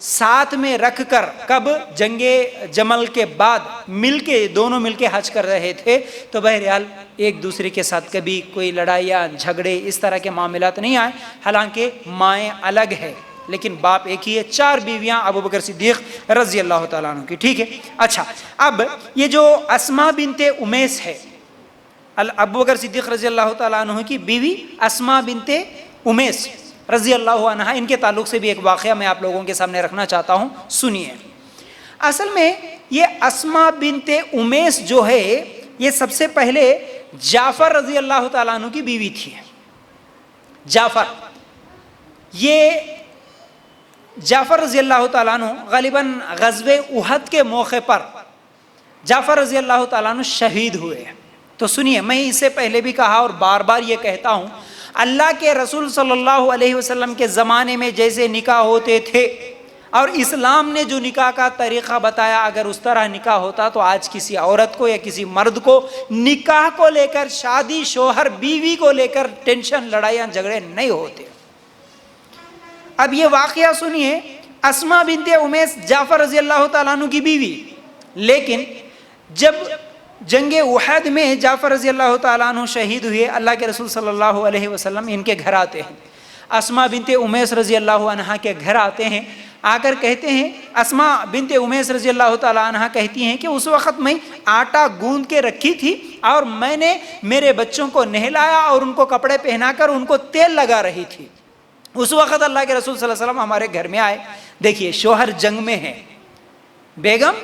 ساتھ میں رکھ کر، کب؟ جنگ جمل کے بعد دونوں مل کے حج کر رہے تھے۔ تو بہرحال ایک دوسرے کے ساتھ کبھی کوئی لڑائیاں جھگڑے اس طرح کے معاملات نہیں آئے، حالانکہ مائیں الگ ہے لیکن باپ ایک ہی ہے۔ 4 بیویاں ابو بکر صدیق رضی اللہ تعالیٰ عنہ کی، ٹھیک ہے۔ اچھا، اب یہ جو اسماء بنت امیس ہے، ابو بکر صدیق رضی اللہ تعالیٰ عنہ کی بیوی اسماء بنت امیس رضی اللہ عنہ، ان کے تعلق سے بھی ایک واقعہ میں آپ لوگوں کے سامنے رکھنا چاہتا ہوں، سنیے۔ اصل میں یہ اسماء بنت امیس جو ہے یہ سب سے پہلے جعفر رضی اللہ تعالیٰ عنہ کی بیوی تھی۔ جعفر رضی اللہ تعالیٰ عنہ غالباً غزوہ احد کے موقع پر جعفر رضی اللہ تعالیٰ عنہ شہید ہوئے۔ تو سنیے، میں اس سے پہلے بھی کہا اور بار بار یہ کہتا ہوں، اللہ کے رسول صلی اللہ علیہ وسلم کے زمانے میں جیسے نکاح ہوتے تھے اور اسلام نے جو نکاح کا طریقہ بتایا، اگر اس طرح نکاح ہوتا تو آج کسی عورت کو یا کسی مرد کو نکاح کو لے کر، شادی، شوہر بیوی کو لے کر ٹینشن، لڑائیاں، جھگڑے نہیں ہوتے۔ اب یہ واقعہ سنیے، اسماء بنت امیس جعفر رضی اللہ تعالیٰ عنہ کی بیوی، لیکن جب جنگ احد میں جعفر رضی اللہ تعالیٰ عنہ شہید ہوئے، اللہ کے رسول صلی اللہ علیہ وسلم ان کے گھر آتے ہیں، اسماء بنت امیس رضی اللہ عنہ کے گھر آتے ہیں، آ کر کہتے ہیں، اسماء بنت امیس رضی اللہ تعالیٰ عنہ کہتی ہیں کہ اس وقت میں آٹا گوندھ کے رکھی تھی اور میں نے میرے بچوں کو نہلایا اور ان کو کپڑے پہنا کر ان کو تیل لگا رہی تھی۔ اس وقت اللہ کے رسول صلی اللہ علیہ وسلم ہمارے گھر میں آئے۔ دیکھیے، شوہر جنگ میں ہے، بیگم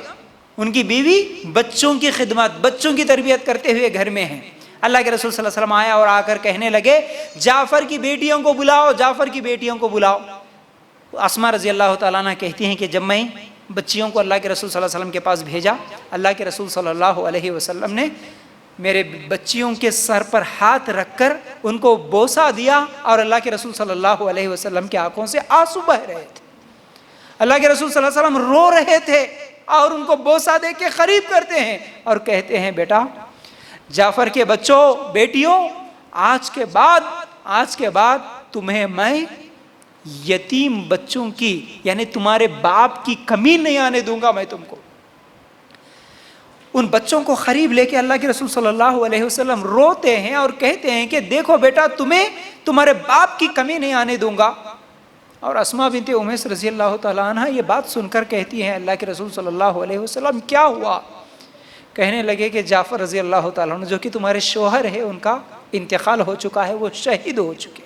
ان کی بیوی بچوں کی خدمت، بچوں کی تربیت کرتے ہوئے گھر میں ہیں۔ اللہ کے رسول صلی اللہ علیہ وسلم آیا اور آ کر کہنے لگے، جعفر کی بیٹیوں کو بلاؤ، جعفر کی بیٹیوں کو بلاؤ۔ اسماء رضی اللہ تعالیٰ عنہ کہتی ہیں کہ جب میں بچیوں کو اللہ کے رسول صلی اللہ علیہ وسلم کے پاس بھیجا، اللہ کے رسول صلی اللہ علیہ وسلم نے میرے بچیوں کے سر پر ہاتھ رکھ کر ان کو بوسہ دیا اور اللہ کے رسول صلی اللہ علیہ وسلم کی آنکھوں سے آنسو بہ رہے تھے۔ اللہ کے رسول صلی اللہ علیہ وسلم رو رہے تھے اور ان کو بوسہ دے کے قریب کرتے ہیں اور کہتے ہیں، بیٹا، جعفر کے بچوں، بیٹیوں، آج کے بعد تمہیں میں یتیم بچوں کی، یعنی تمہارے باپ کی کمی نہیں آنے دوں گا میں تم کو۔ ان بچوں کو قریب لے کے اللہ کے رسول صلی اللہ علیہ وسلم روتے ہیں اور کہتے ہیں کہ دیکھو بیٹا، تمہیں تمہارے باپ کی کمی نہیں آنے دوں گا۔ اور اسماء بنت امیس رضی اللہ تعالیٰ عنہ یہ بات سن کر کہتی ہیں، اللہ کے رسول صلی اللہ علیہ وسلم کیا ہوا؟ کہنے لگے کہ جعفر رضی اللہ تعالیٰ عنہ جو کہ تمہارے شوہر ہے، ان کا انتقال ہو چکا ہے، وہ شہید ہو چکے۔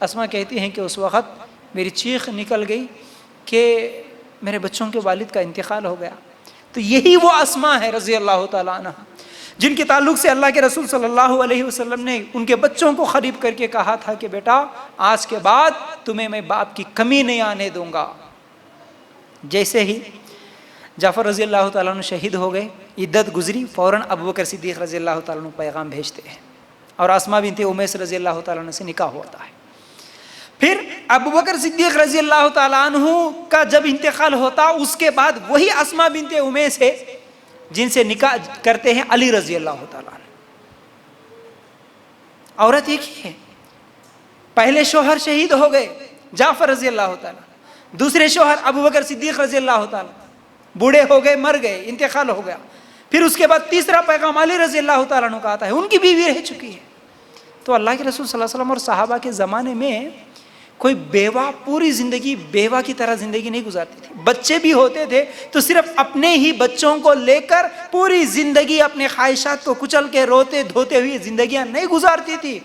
اسماء کہتی ہیں کہ اس وقت میری چیخ نکل گئی کہ میرے بچوں کے والد کا انتقال ہو گیا۔ تو یہی وہ اسماء ہے رضی اللہ تعالیٰ عنہ جن کے تعلق سے اللہ کے رسول صلی اللہ علیہ وسلم نے ان کے بچوں کو قریب کر کے کہا تھا کہ بیٹا، آج کے بعد تمہیں میں باپ کی کمی نہیں آنے دوں گا۔ جیسے ہی جعفر رضی اللہ تعالیٰ عنہ شہید ہو گئے، عدت گزری، فوراً ابوبکر صدیق رضی اللہ تعالیٰ عنہ پیغام بھیجتے ہیں اور اسماء بنت امیس رضی اللہ تعالیٰ عنہ سے نکاح ہوتا ہے۔ پھر ابوبکر صدیق رضی اللہ تعالیٰ عنہ کا جب انتقال ہوتا، اس کے بعد وہی اسماء بنت امیس ہے جن سے نکاح کرتے ہیں علی رضی اللہ تعالیٰ عنہ۔ عورت ایک ہی ہے، پہلے شوہر شہید ہو گئے جعفر رضی اللہ تعالیٰ، دوسرے شوہر ابوبکر صدیق رضی اللہ تعالیٰ بوڑھے ہو گئے، مر گئے، انتقال ہو گیا۔ پھر اس کے بعد تیسرا پیغام علی رضی اللہ تعالیٰ عنہ کا آتا ہے، ان کی بیوی رہ چکی ہے۔ تو اللہ کے رسول صلی اللہ علیہ وسلم اور صحابہ کے زمانے میں کوئی بیوہ پوری زندگی بیوہ کی طرح زندگی نہیں گزارتی تھی۔ بچے بھی ہوتے تھے تو صرف اپنے ہی بچوں کو لے کر پوری زندگی اپنے خواہشات کو کچل کے روتے دھوتے ہوئے زندگیاں نہیں گزارتی تھی۔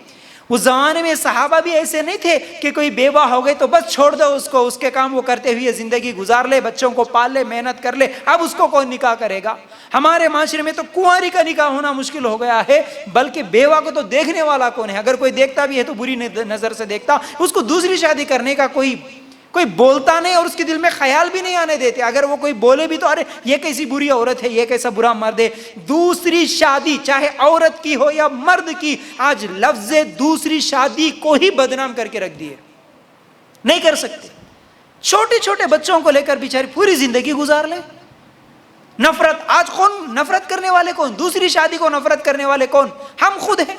اس زمانے میں صحابہ بھی ایسے نہیں تھے کہ کوئی بیوہ ہو گئی تو بس چھوڑ دو اس کو، اس کے کام وہ کرتے ہوئے زندگی گزار لے، بچوں کو پال لے، محنت کر لے، اب اس کو کون نکاح کرے گا۔ ہمارے معاشرے میں تو کنواری کا نکاح ہونا مشکل ہو گیا ہے، بلکہ بیوہ کو تو دیکھنے والا کون ہے؟ اگر کوئی دیکھتا بھی ہے تو بری نظر سے دیکھتا، اس کو دوسری شادی کرنے کا کوئی بولتا نہیں اور اس کے دل میں خیال بھی نہیں آنے دیتے۔ اگر وہ کوئی بولے بھی تو ارے یہ کیسی بری عورت ہے، یہ کیسا برا مرد ہے۔ دوسری شادی چاہے عورت کی ہو یا مرد کی، آج لفظ دوسری شادی کو ہی بدنام کر کے رکھ دیے، نہیں کر سکتے۔ چھوٹے چھوٹے بچوں کو لے کر بیچاری پوری زندگی گزار لیں۔ نفرت، آج کون نفرت کرنے والے؟ کون دوسری شادی کو نفرت کرنے والے؟ کون؟ ہم خود ہیں۔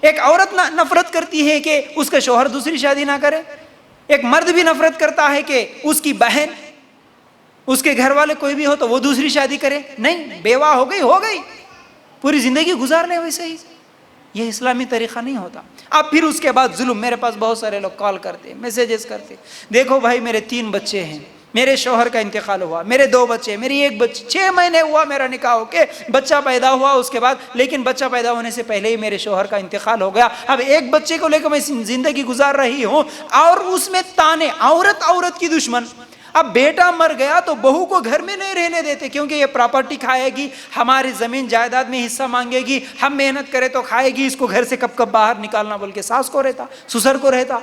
ایک عورت نفرت کرتی ہے کہ اس کا شوہر دوسری شادی نہ کرے، ایک مرد بھی نفرت کرتا ہے کہ اس کی بہن، اس کے گھر والے کوئی بھی ہو تو وہ دوسری شادی کرے۔ نہیں، بیوہ ہو گئی، پوری زندگی گزار لیں ویسے ہی۔ یہ اسلامی طریقہ نہیں ہوتا۔ اب پھر اس کے بعد ظلم، میرے پاس بہت سارے لوگ کال کرتے، میسیجز کرتے، دیکھو بھائی میرے 3 بچے ہیں، میرے شوہر کا انتقال ہوا، میرے 2 بچے، میری 1 بچی، 6 مہینے ہوا میرا نکاح ہو کے، بچہ پیدا ہوا اس کے بعد، لیکن بچہ پیدا ہونے سے پہلے ہی میرے شوہر کا انتقال ہو گیا، اب 1 بچے کو لے کر میں زندگی گزار رہی ہوں، اور اس میں تانے، عورت کی دشمن۔ اب بیٹا مر گیا تو بہو کو گھر میں نہیں رہنے دیتے، کیونکہ یہ پراپرٹی کھائے گی، ہماری زمین جائیداد میں حصہ مانگے گی، ہم محنت کرے تو کھائے گی، اس کو گھر سے کب باہر نکالنا بول کے ساس کو رہتا، سسر کو رہتا،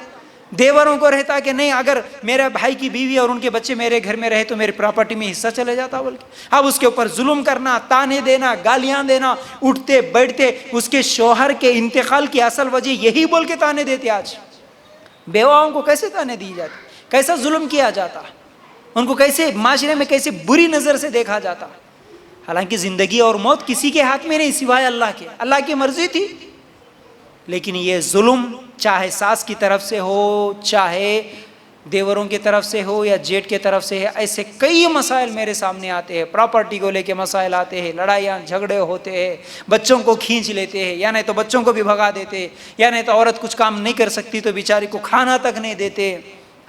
دیوروں کو رہتا کہ نہیں اگر میرے بھائی کی بیوی اور ان کے بچے میرے گھر میں رہے تو میری پراپرٹی میں حصہ چلے جاتا بول کے۔ اب اس کے اوپر ظلم کرنا، تانے دینا، گالیاں دینا، اٹھتے بیٹھتے اس کے شوہر کے انتقال کی اصل وجہ یہی بول کے تانے دیتے۔ آج بیواؤں کو کیسے تانے دی جاتی، کیسا ظلم کیا جاتا، ان کو کیسے معاشرے میں کیسے بری نظر سے دیکھا جاتا، حالانکہ زندگی اور موت کسی کے ہاتھ میں نہیں سوائے اللہ کے، اللہ کی مرضی تھی، لیکن یہ ظلم چاہے ساس کی طرف سے ہو، چاہے دیوروں کی طرف سے ہو یا جیٹ کی طرف سے ہے، ایسے کئی مسائل میرے سامنے آتے ہیں، پراپرٹی کو لے کے مسائل آتے ہیں، لڑائیاں جھگڑے ہوتے ہیں، بچوں کو کھینچ لیتے ہیں، یا نہیں تو بچوں کو بھی بھگا دیتے، یا نہیں تو عورت کچھ کام نہیں کر سکتی تو بیچاری کو کھانا تک نہیں دیتے،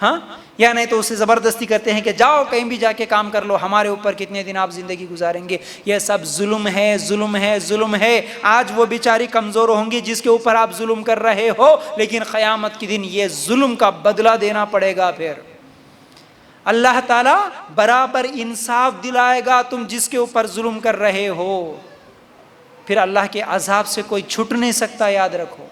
ہاں، یا نہیں تو اسے زبردستی کرتے ہیں کہ جاؤ کہیں بھی جا کے کام کر لو، ہمارے اوپر کتنے دن آپ زندگی گزاریں گے۔ یہ سب ظلم ہے، ظلم ہے، ظلم ہے۔ آج وہ بیچاری کمزور ہوں گی جس کے اوپر آپ ظلم کر رہے ہو، لیکن قیامت کے دن یہ ظلم کا بدلہ دینا پڑے گا، پھر اللہ تعالیٰ برابر انصاف دلائے گا تم جس کے اوپر ظلم کر رہے ہو، پھر اللہ کے عذاب سے کوئی چھٹ نہیں سکتا، یاد رکھو،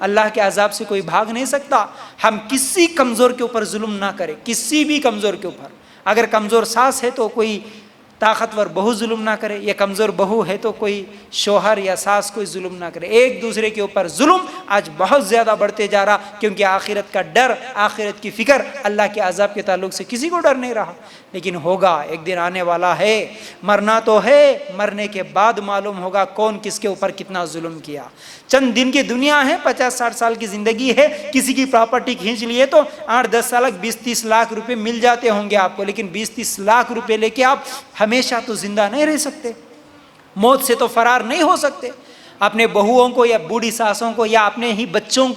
اللہ کے عذاب سے کوئی بھاگ نہیں سکتا۔ ہم کسی کمزور کے اوپر ظلم نہ کریں، کسی بھی کمزور کے اوپر، اگر کمزور ساس ہے تو کوئی طاقتور بہو ظلم نہ کرے، یا کمزور بہو ہے تو کوئی شوہر یا ساس کوئی ظلم نہ کرے۔ ایک دوسرے کے اوپر ظلم آج بہت زیادہ بڑھتے جا رہا، کیونکہ آخرت کا ڈر، آخرت کی فکر، اللہ کے عذاب کے تعلق سے کسی کو ڈر نہیں رہا، لیکن ہوگا، ایک دن آنے والا ہے، مرنا تو ہے، مرنے کے بعد معلوم ہوگا کون کس کے اوپر کتنا ظلم کیا۔ چند دن کی دنیا ہے، 50-60 سال کی زندگی ہے، کسی کی پراپرٹی کھینچ لیے تو 8-10 سال 20-30 لاکھ روپے مل جاتے ہوں گے آپ کو، لیکن 20-30 لاکھ روپے لے کے آپ ہمیشہ تو زندہ نہیں رہ سکتے، موت سے تو فرار نہیں ہو سکتے۔ اپنے بہوؤں کو یا بوڑھی ساسوں کو یا اپنے ہی بچوں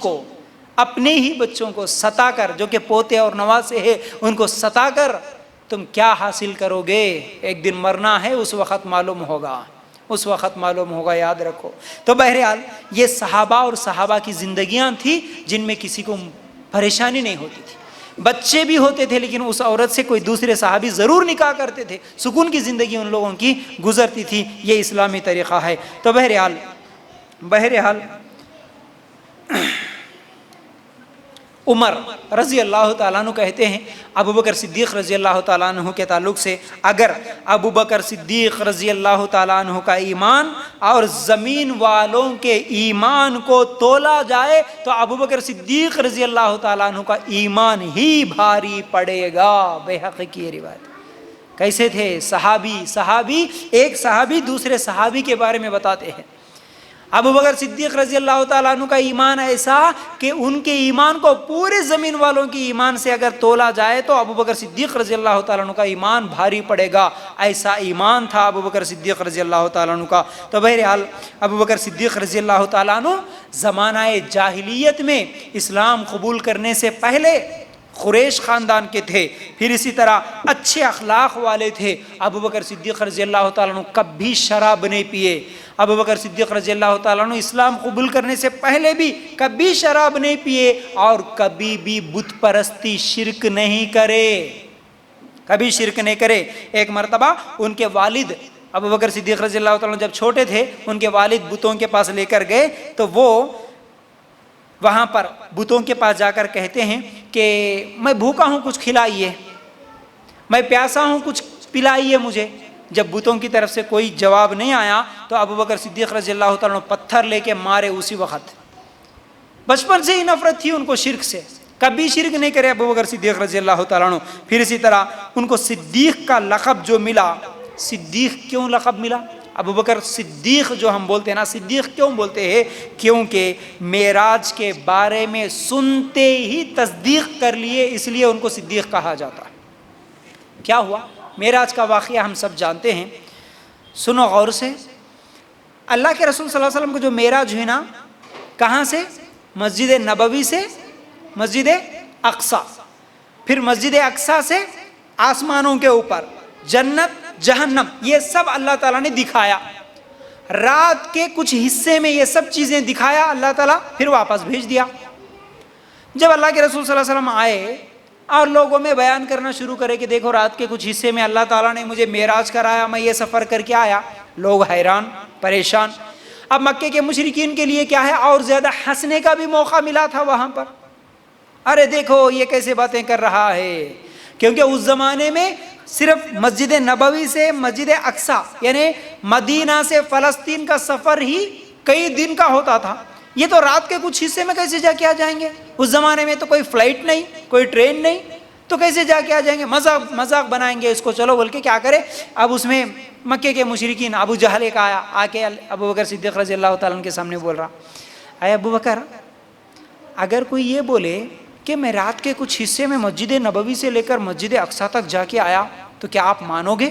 کو ستا کر، جو کہ پوتے اور نواسے ہیں، ان کو ستا کر تم کیا حاصل کرو گے؟ ایک دن مرنا ہے، اس وقت معلوم ہوگا، اس وقت معلوم ہوگا، یاد رکھو۔ تو بہرحال یہ صحابہ اور صحابہ کی زندگیاں تھیں جن میں کسی کو پریشانی نہیں ہوتی تھی، بچے بھی ہوتے تھے لیکن اس عورت سے کوئی دوسرے صحابی ضرور نکاح کرتے تھے، سکون کی زندگی ان لوگوں کی گزرتی تھی۔ یہ اسلامی طریقہ ہے۔ تو بہرحال عمر رضی اللہ تعالیٰ عنہ کہتے ہیں ابو بکر صدیق رضی اللہ تعالیٰ عنہ کے تعلق سے، اگر ابو بکر صدیق رضی اللہ تعالیٰ عنہ کا ایمان اور زمین والوں کے ایمان کو تولا جائے تو ابو بکر صدیق رضی اللہ تعالیٰ عنہ کا ایمان ہی بھاری پڑے گا۔ بہقی کی یہ روایت۔ کیسے تھے صحابی ایک صحابی دوسرے صحابی کے بارے میں بتاتے ہیں، ابو بکر صدیق رضی اللہ تعالیٰ عنہ کا ایمان ایسا کہ ان کے ایمان کو پورے زمین والوں کی ایمان سے اگر تولا جائے تو ابو بکر صدیق رضی اللہ تعالیٰ عنہ کا ایمان بھاری پڑے گا، ایسا ایمان تھا ابو بکر صدیق رضی اللہ تعالیٰ عنہ کا۔ تو بہرحال ابو بکر صدیق رضی اللہ تعالیٰ عنہ زمانہ جاہلیت میں اسلام قبول کرنے سے پہلے قریش خاندان کے تھے، پھر اسی طرح اچھے اخلاق والے تھے۔ ابو بکر صدیق رضی اللہ تعالیٰ عنہ کبھی شراب نہیں پیے۔ ابو بکر صدیق رضی اللہ تعالیٰ عنہ اسلام قبول کرنے سے پہلے بھی کبھی شراب نہیں پیے اور کبھی بھی بت پرستی شرک نہیں کرے، کبھی شرک نہیں کرے۔ ایک مرتبہ ان کے والد ابو بکر صدیق رضی اللہ تعالیٰ عنہ جب چھوٹے تھے، ان کے والد بتوں کے پاس لے کر گئے تو وہ وہاں پر بتوں کے پاس جا کر کہتے ہیں کہ میں بھوکا ہوں، کچھ کھلائیے، میں پیاسا ہوں، کچھ پلائیے مجھے۔ جب بتوں کی طرف سے کوئی جواب نہیں آیا تو ابو بکر صدیق رضی اللہ تعالیٰ عنہ پتھر لے کے مارے اسی وقت۔ بچپن سے ہی نفرت تھی ان کو شرک سے، کبھی شرک نہیں کرے ابو بکر صدیق رضی اللہ تعالیٰ عنہ۔ پھر اسی طرح ان کو صدیق کا لقب جو ملا، صدیق کیوں لقب ملا؟ ابو بکر صدیق جو ہم بولتے ہیں نا، صدیق کیوں بولتے ہیں؟ کیونکہ معراج کے بارے میں سنتے ہی تصدیق کر لیے، اس لیے ان کو صدیق کہا جاتا ہے۔ کیا ہوا؟ معراج کا واقعہ ہم سب جانتے ہیں، سنو غور سے۔ اللہ کے رسول صلی اللہ علیہ وسلم کو جو معراج ہوئی نا، کہاں سے؟ مسجد نبوی سے مسجد اقصی، پھر مسجد اقصی سے آسمانوں کے اوپر، جنت، جہنم، یہ سب اللہ تعالیٰ نے دکھایا۔ رات کے کچھ حصے میں یہ سب چیزیں دکھایا اللہ تعالیٰ، پھر واپس بھیج دیا۔ جب اللہ کے رسول صلی اللہ علیہ وسلم آئے اور لوگوں میں بیان کرنا شروع کرے کہ دیکھو رات کے کچھ حصے میں اللہ تعالیٰ نے مجھے معراج کرایا، میں یہ سفر کر کے آیا، لوگ حیران پریشان۔ اب مکے کے مشرکین کے لیے کیا ہے، اور زیادہ ہنسنے کا بھی موقع ملا تھا وہاں پر، ارے دیکھو یہ کیسے باتیں کر رہا ہے، کیونکہ اس زمانے میں صرف مسجد نبوی سے مسجد اقصیٰ یعنی مدینہ سے فلسطین کا سفر ہی کئی دن کا ہوتا تھا، یہ تو رات کے کچھ حصے میں کیسے جا کے آ جائیں گے؟ اس زمانے میں تو کوئی فلائٹ نہیں، کوئی ٹرین نہیں، تو کیسے جا کے آ جائیں گے؟ مذاق بنائیں گے اس کو، چلو بول کے کیا کرے، اب اس میں مکے کے مشرکین، ابو جہل ایک آیا، آ کے ابو بکر صدیق رضی اللہ تعالیٰ عنہ کے سامنے بول رہا، اے ابو بکر، اگر کوئی یہ بولے کہ میں رات کے کچھ حصے میں مسجد نبوی سے لے کر مسجد اقصیٰ تک جا کے آیا تو کیا آپ مانو گے؟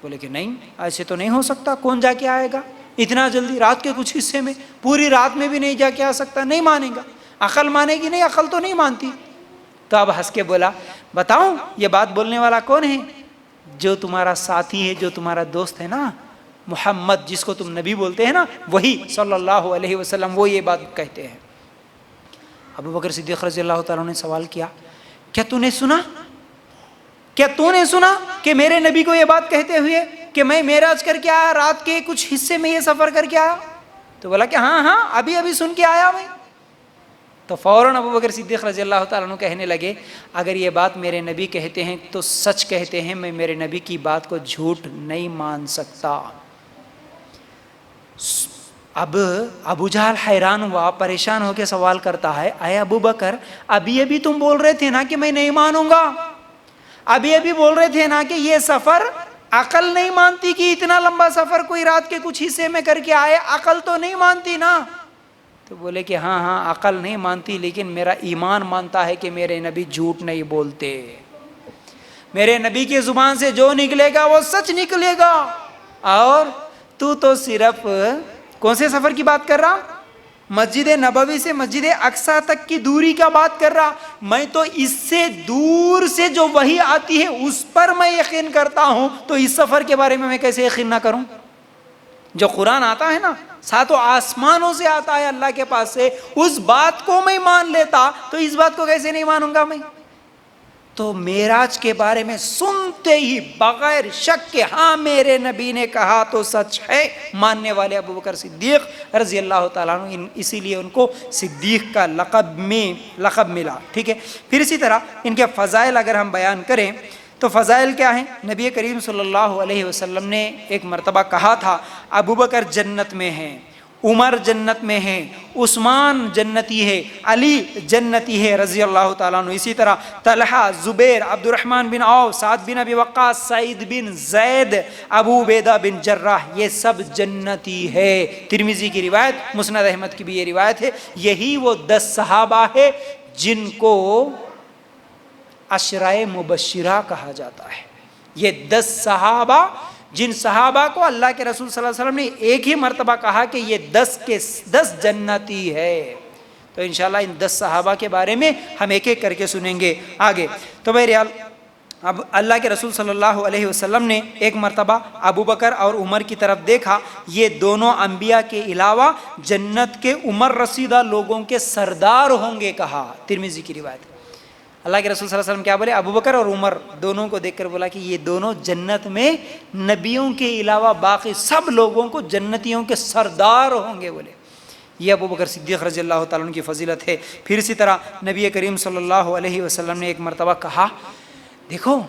بولے کہ نہیں، ایسے تو نہیں ہو سکتا، کون جا کے آئے گا اتنا جلدی رات کے کچھ حصے میں، پوری رات میں بھی نہیں جا کے آ سکتا، نہیں مانیں گا، عقل مانے گی نہیں، عقل تو نہیں مانتی۔ تو اب ہنس کے بولا، بتاؤں یہ بات بولنے والا کون ہے؟ جو تمہارا ساتھی ہے، جو تمہارا دوست ہے نا، محمد جس کو تم نبی بولتے ہیں نا، وہی صلی اللہ علیہ وسلم، وہ یہ بات کہتے ہیں۔ ابو بکر صدیق رضی اللہ تعالیٰ نے سوال کیا، کیا تو نے سنا کہ میرے نبی کو یہ بات کہتے ہوئے کہ میں معراج کر کے آیا، رات کے کچھ حصے میں یہ سفر کر کے آیا؟ تو بولا کہ ہاں ابھی سن کے آیا میں۔ تو فوراً ابو بکر صدیق رضی اللہ تعالیٰ عنہ کہنے لگے، اگر یہ بات میرے نبی کہتے ہیں تو سچ کہتے ہیں، میں میرے نبی کی بات کو جھوٹ نہیں مان سکتا۔ اب ابو جہل حیران ہوا، پریشان ہو کے سوال کرتا ہے، اے ابو بکر، ابھی تم بول رہے تھے نا کہ میں نہیں مانوں گا، ابھی بول رہے تھے نا کہ یہ سفر عقل نہیں مانتی کہ اتنا لمبا سفر کوئی رات کے کچھ حصے میں کر کے آئے، عقل تو نہیں مانتی نا؟ تو بولے کہ ہاں عقل نہیں مانتی، لیکن میرا ایمان مانتا ہے کہ میرے نبی جھوٹ نہیں بولتے، میرے نبی کی زبان سے جو نکلے گا وہ سچ نکلے گا۔ اور تو صرف کون سے سفر کی بات کر رہا؟ مسجد نبوی سے مسجد اقصیٰ تک کی دوری کا بات کر رہا، میں تو اس سے دور سے جو وحی آتی ہے اس پر میں یقین کرتا ہوں، تو اس سفر کے بارے میں کیسے یقین نہ کروں؟ جو قرآن آتا ہے نا، ساتوں آسمانوں سے آتا ہے اللہ کے پاس سے، اس بات کو میں مان لیتا تو اس بات کو کیسے نہیں مانوں گا میں؟ تو معراج کے بارے میں سنتے ہی بغیر شک کے ہاں میرے نبی نے کہا تو سچ ہے، ماننے والے ابو بکر صدیق رضی اللہ تعالیٰ عنہ، اسی لیے ان کو صدیق کا لقب ملا، ٹھیک ہے۔ پھر اسی طرح ان کے فضائل اگر ہم بیان کریں تو فضائل کیا ہیں؟ نبی کریم صلی اللہ علیہ وسلم نے ایک مرتبہ کہا تھا، ابو بکر جنت میں ہیں، عمر جنت میں ہے، عثمان جنتی ہے، علی جنتی ہے رضی اللہ تعالیٰ عنہ۔ اسی طرح طلحہ، زبیر، عبد الرحمن بن عوف، سعد بن ابی وقاص، سعید بن زید، ابو عبیدہ بن جراح، یہ سب جنتی ہے۔ ترمذی کی روایت، مسند احمد کی بھی یہ روایت ہے۔ یہی وہ 10 صحابہ ہے جن کو عشرۂ مبشرہ کہا جاتا ہے۔ یہ 10 صحابہ، جن صحابہ کو اللہ کے رسول صلی اللہ علیہ وسلم نے ایک ہی مرتبہ کہا کہ یہ 10 کے 10 جنتی ہے۔ تو انشاءاللہ ان 10 صحابہ کے بارے میں ہم ایک ایک کر کے سنیں گے آگے۔ تو بہرحال اب اللہ کے رسول صلی اللہ علیہ وسلم نے ایک مرتبہ ابو بکر اور عمر کی طرف دیکھا، یہ دونوں انبیاء کے علاوہ جنت کے عمر رسیدہ لوگوں کے سردار ہوں گے کہا، ترمذی کی روایت۔ اللہ کے رسول صلی اللہ علیہ وسلم کیا بولے؟ ابو بکر اور عمر دونوں کو دیکھ کر بولا کہ یہ دونوں جنت میں نبیوں کے علاوہ باقی سب لوگوں کو جنتیوں کے سردار ہوں گے بولے۔ یہ ابو بکر صدیق رضی اللہ تعالیٰ عنہ کی فضیلت ہے۔ پھر اسی طرح نبی کریم صلی اللہ علیہ وسلم نے ایک مرتبہ کہا، دیکھو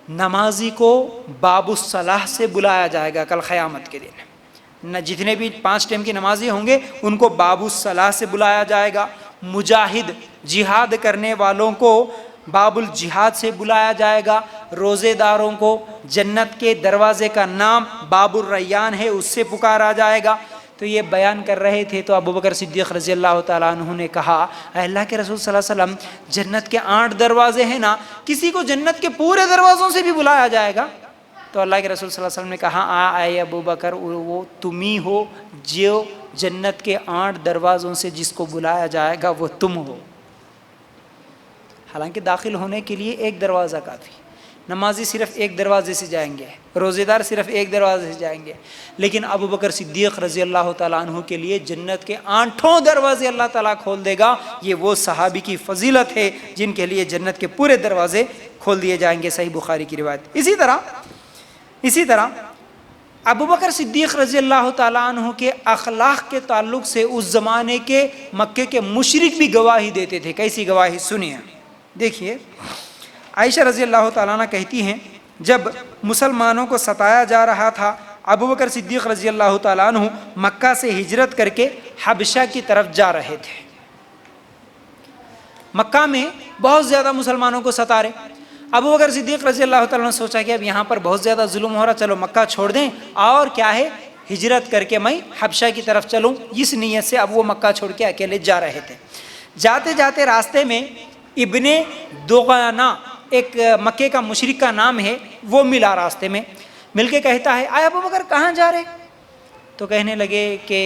نمازی کو باب الصلاح سے بلایا جائے گا کل قیامت کے دن، جتنے بھی 5 ٹائم کی نمازی ہوں گے ان کو باب الصلاح سے بلایا جائے گا۔ مجاہد، جہاد کرنے والوں کو باب الجہاد سے بلایا جائے گا۔ روزے داروں کو جنت کے دروازے کا نام باب الریان ہے، اس سے پکارا جائے گا۔ تو یہ بیان کر رہے تھے تو ابو بکر صدیق رضی اللہ تعالیٰ عنہ نے کہا، اے اللہ کے رسول صلی اللہ علیہ وسلم، جنت کے 8 دروازے ہیں نا، کسی کو جنت کے پورے دروازوں سے بھی بلایا جائے گا؟ تو اللہ کے رسول صلی اللہ علیہ وسلم نے کہا، اے ابو بکر، وہ تم ہی ہو جو جنت کے 8 دروازوں سے جس کو بلایا جائے گا وہ تم ہو۔ حالانکہ داخل ہونے کے لیے ایک دروازہ کافی، نمازی صرف ایک دروازے سے جائیں گے، روزے دار صرف ایک دروازے سے جائیں گے، لیکن ابو بکر صدیق رضی اللہ تعالیٰ عنہ کے لیے جنت کے 8 دروازے اللہ تعالیٰ کھول دے گا۔ یہ وہ صحابی کی فضیلت ہے جن کے لیے جنت کے پورے دروازے کھول دیے جائیں گے، صحیح بخاری کی روایت۔ اسی طرح ابو بکر صدیق رضی اللہ تعالیٰ عنہ کے اخلاق کے تعلق سے اس زمانے کے مکے کے مشرک بھی گواہی دیتے تھے۔ کیسی گواہی؟ سنیے، دیکھیے، عائشہ رضی اللہ تعالیٰ عنہ کہتی ہیں جب مسلمانوں کو ستایا جا رہا تھا، ابو بکر صدیق رضی اللہ تعالیٰ عنہ مکہ سے ہجرت کر کے حبشہ کی طرف جا رہے تھے۔ مکہ میں بہت زیادہ مسلمانوں کو ستا رہے۔ ابو بکر صدیق رضی اللہ تعالیٰ نے سوچا کہ اب یہاں پر بہت زیادہ ظلم ہو رہا، چلو مکہ چھوڑ دیں اور کیا ہے ہجرت کر کے میں حبشہ کی طرف چلوں۔ اس نیت سے اب وہ مکہ چھوڑ کے اکیلے جا رہے تھے۔ جاتے جاتے راستے میں ابن دغانہ، ایک مکے کا مشرک کا نام ہے، وہ ملا راستے میں، مل کے کہتا ہے آئے ابو بکر کہاں جا رہے؟ تو کہنے لگے کہ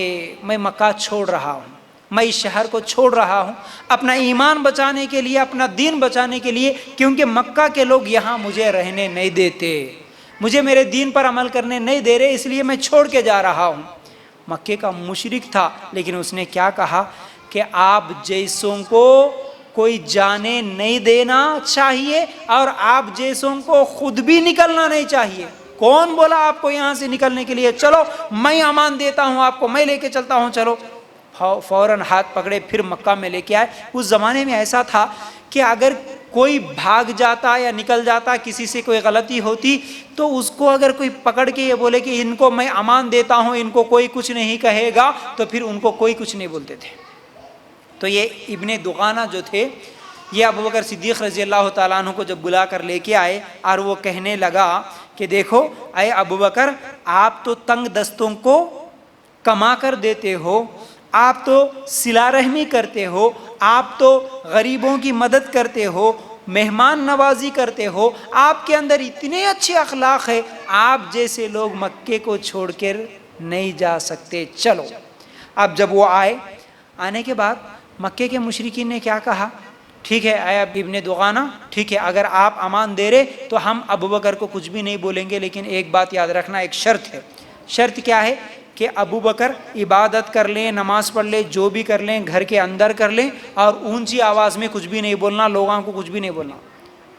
میں مکہ چھوڑ رہا ہوں، میں اس شہر کو چھوڑ رہا ہوں اپنا ایمان بچانے کے لیے، اپنا دین بچانے کے لیے، کیونکہ مکہ کے لوگ یہاں مجھے رہنے نہیں دیتے، مجھے میرے دین پر عمل کرنے نہیں دے رہے، اس لیے میں چھوڑ کے جا رہا ہوں۔ مکے کا مشرک تھا، لیکن اس نے کیا کہا کہ آپ جیسوں کو کوئی جانے نہیں دینا چاہیے اور آپ جیسوں کو خود بھی نکلنا نہیں چاہیے۔ کون بولا آپ کو یہاں سے نکلنے کے لیے؟ چلو میں امان دیتا ہوں آپ کو، میں لے کے چلتا ہوں، چلو۔ فوراً ہاتھ پکڑے، پھر مکہ میں لے کے آئے۔ اس زمانے میں ایسا تھا کہ اگر کوئی بھاگ جاتا یا نکل جاتا، کسی سے کوئی غلطی ہوتی، تو اس کو اگر کوئی پکڑ کے یہ بولے کہ ان کو میں امان دیتا ہوں، ان کو کوئی کچھ نہیں کہے گا، تو پھر ان کو کوئی کچھ نہیں بولتے تھے۔ تو یہ ابن دغانہ جو تھے، یہ ابو بکر صدیق رضی اللہ تعالیٰ عنہ کو جب بلا کر لے کے آئے اور وہ کہنے لگا کہ دیکھو اے ابو بکر، آپ تو تنگ دستوں کو کما کر دیتے ہو، آپ تو صلہ رحمی کرتے ہو، آپ تو غریبوں کی مدد کرتے ہو، مہمان نوازی کرتے ہو، آپ کے اندر اتنے اچھے اخلاق ہے، آپ جیسے لوگ مکے کو چھوڑ کر نہیں جا سکتے، چلو۔ اب جب وہ آنے کے بعد مکے کے مشرکین نے کیا کہا؟ ٹھیک ہے اے ابن دغانہ، ٹھیک ہے، اگر آپ امان دے رہے تو ہم ابو بکر کو کچھ بھی نہیں بولیں گے، لیکن ایک بات یاد رکھنا، ایک شرط ہے۔ شرط کیا ہے؟ کہ ابو بکر عبادت کر لیں، نماز پڑھ لیں، جو بھی کر لیں گھر کے اندر کر لیں، اور اونچی آواز میں کچھ بھی نہیں بولنا، لوگوں کو کچھ بھی نہیں بولنا۔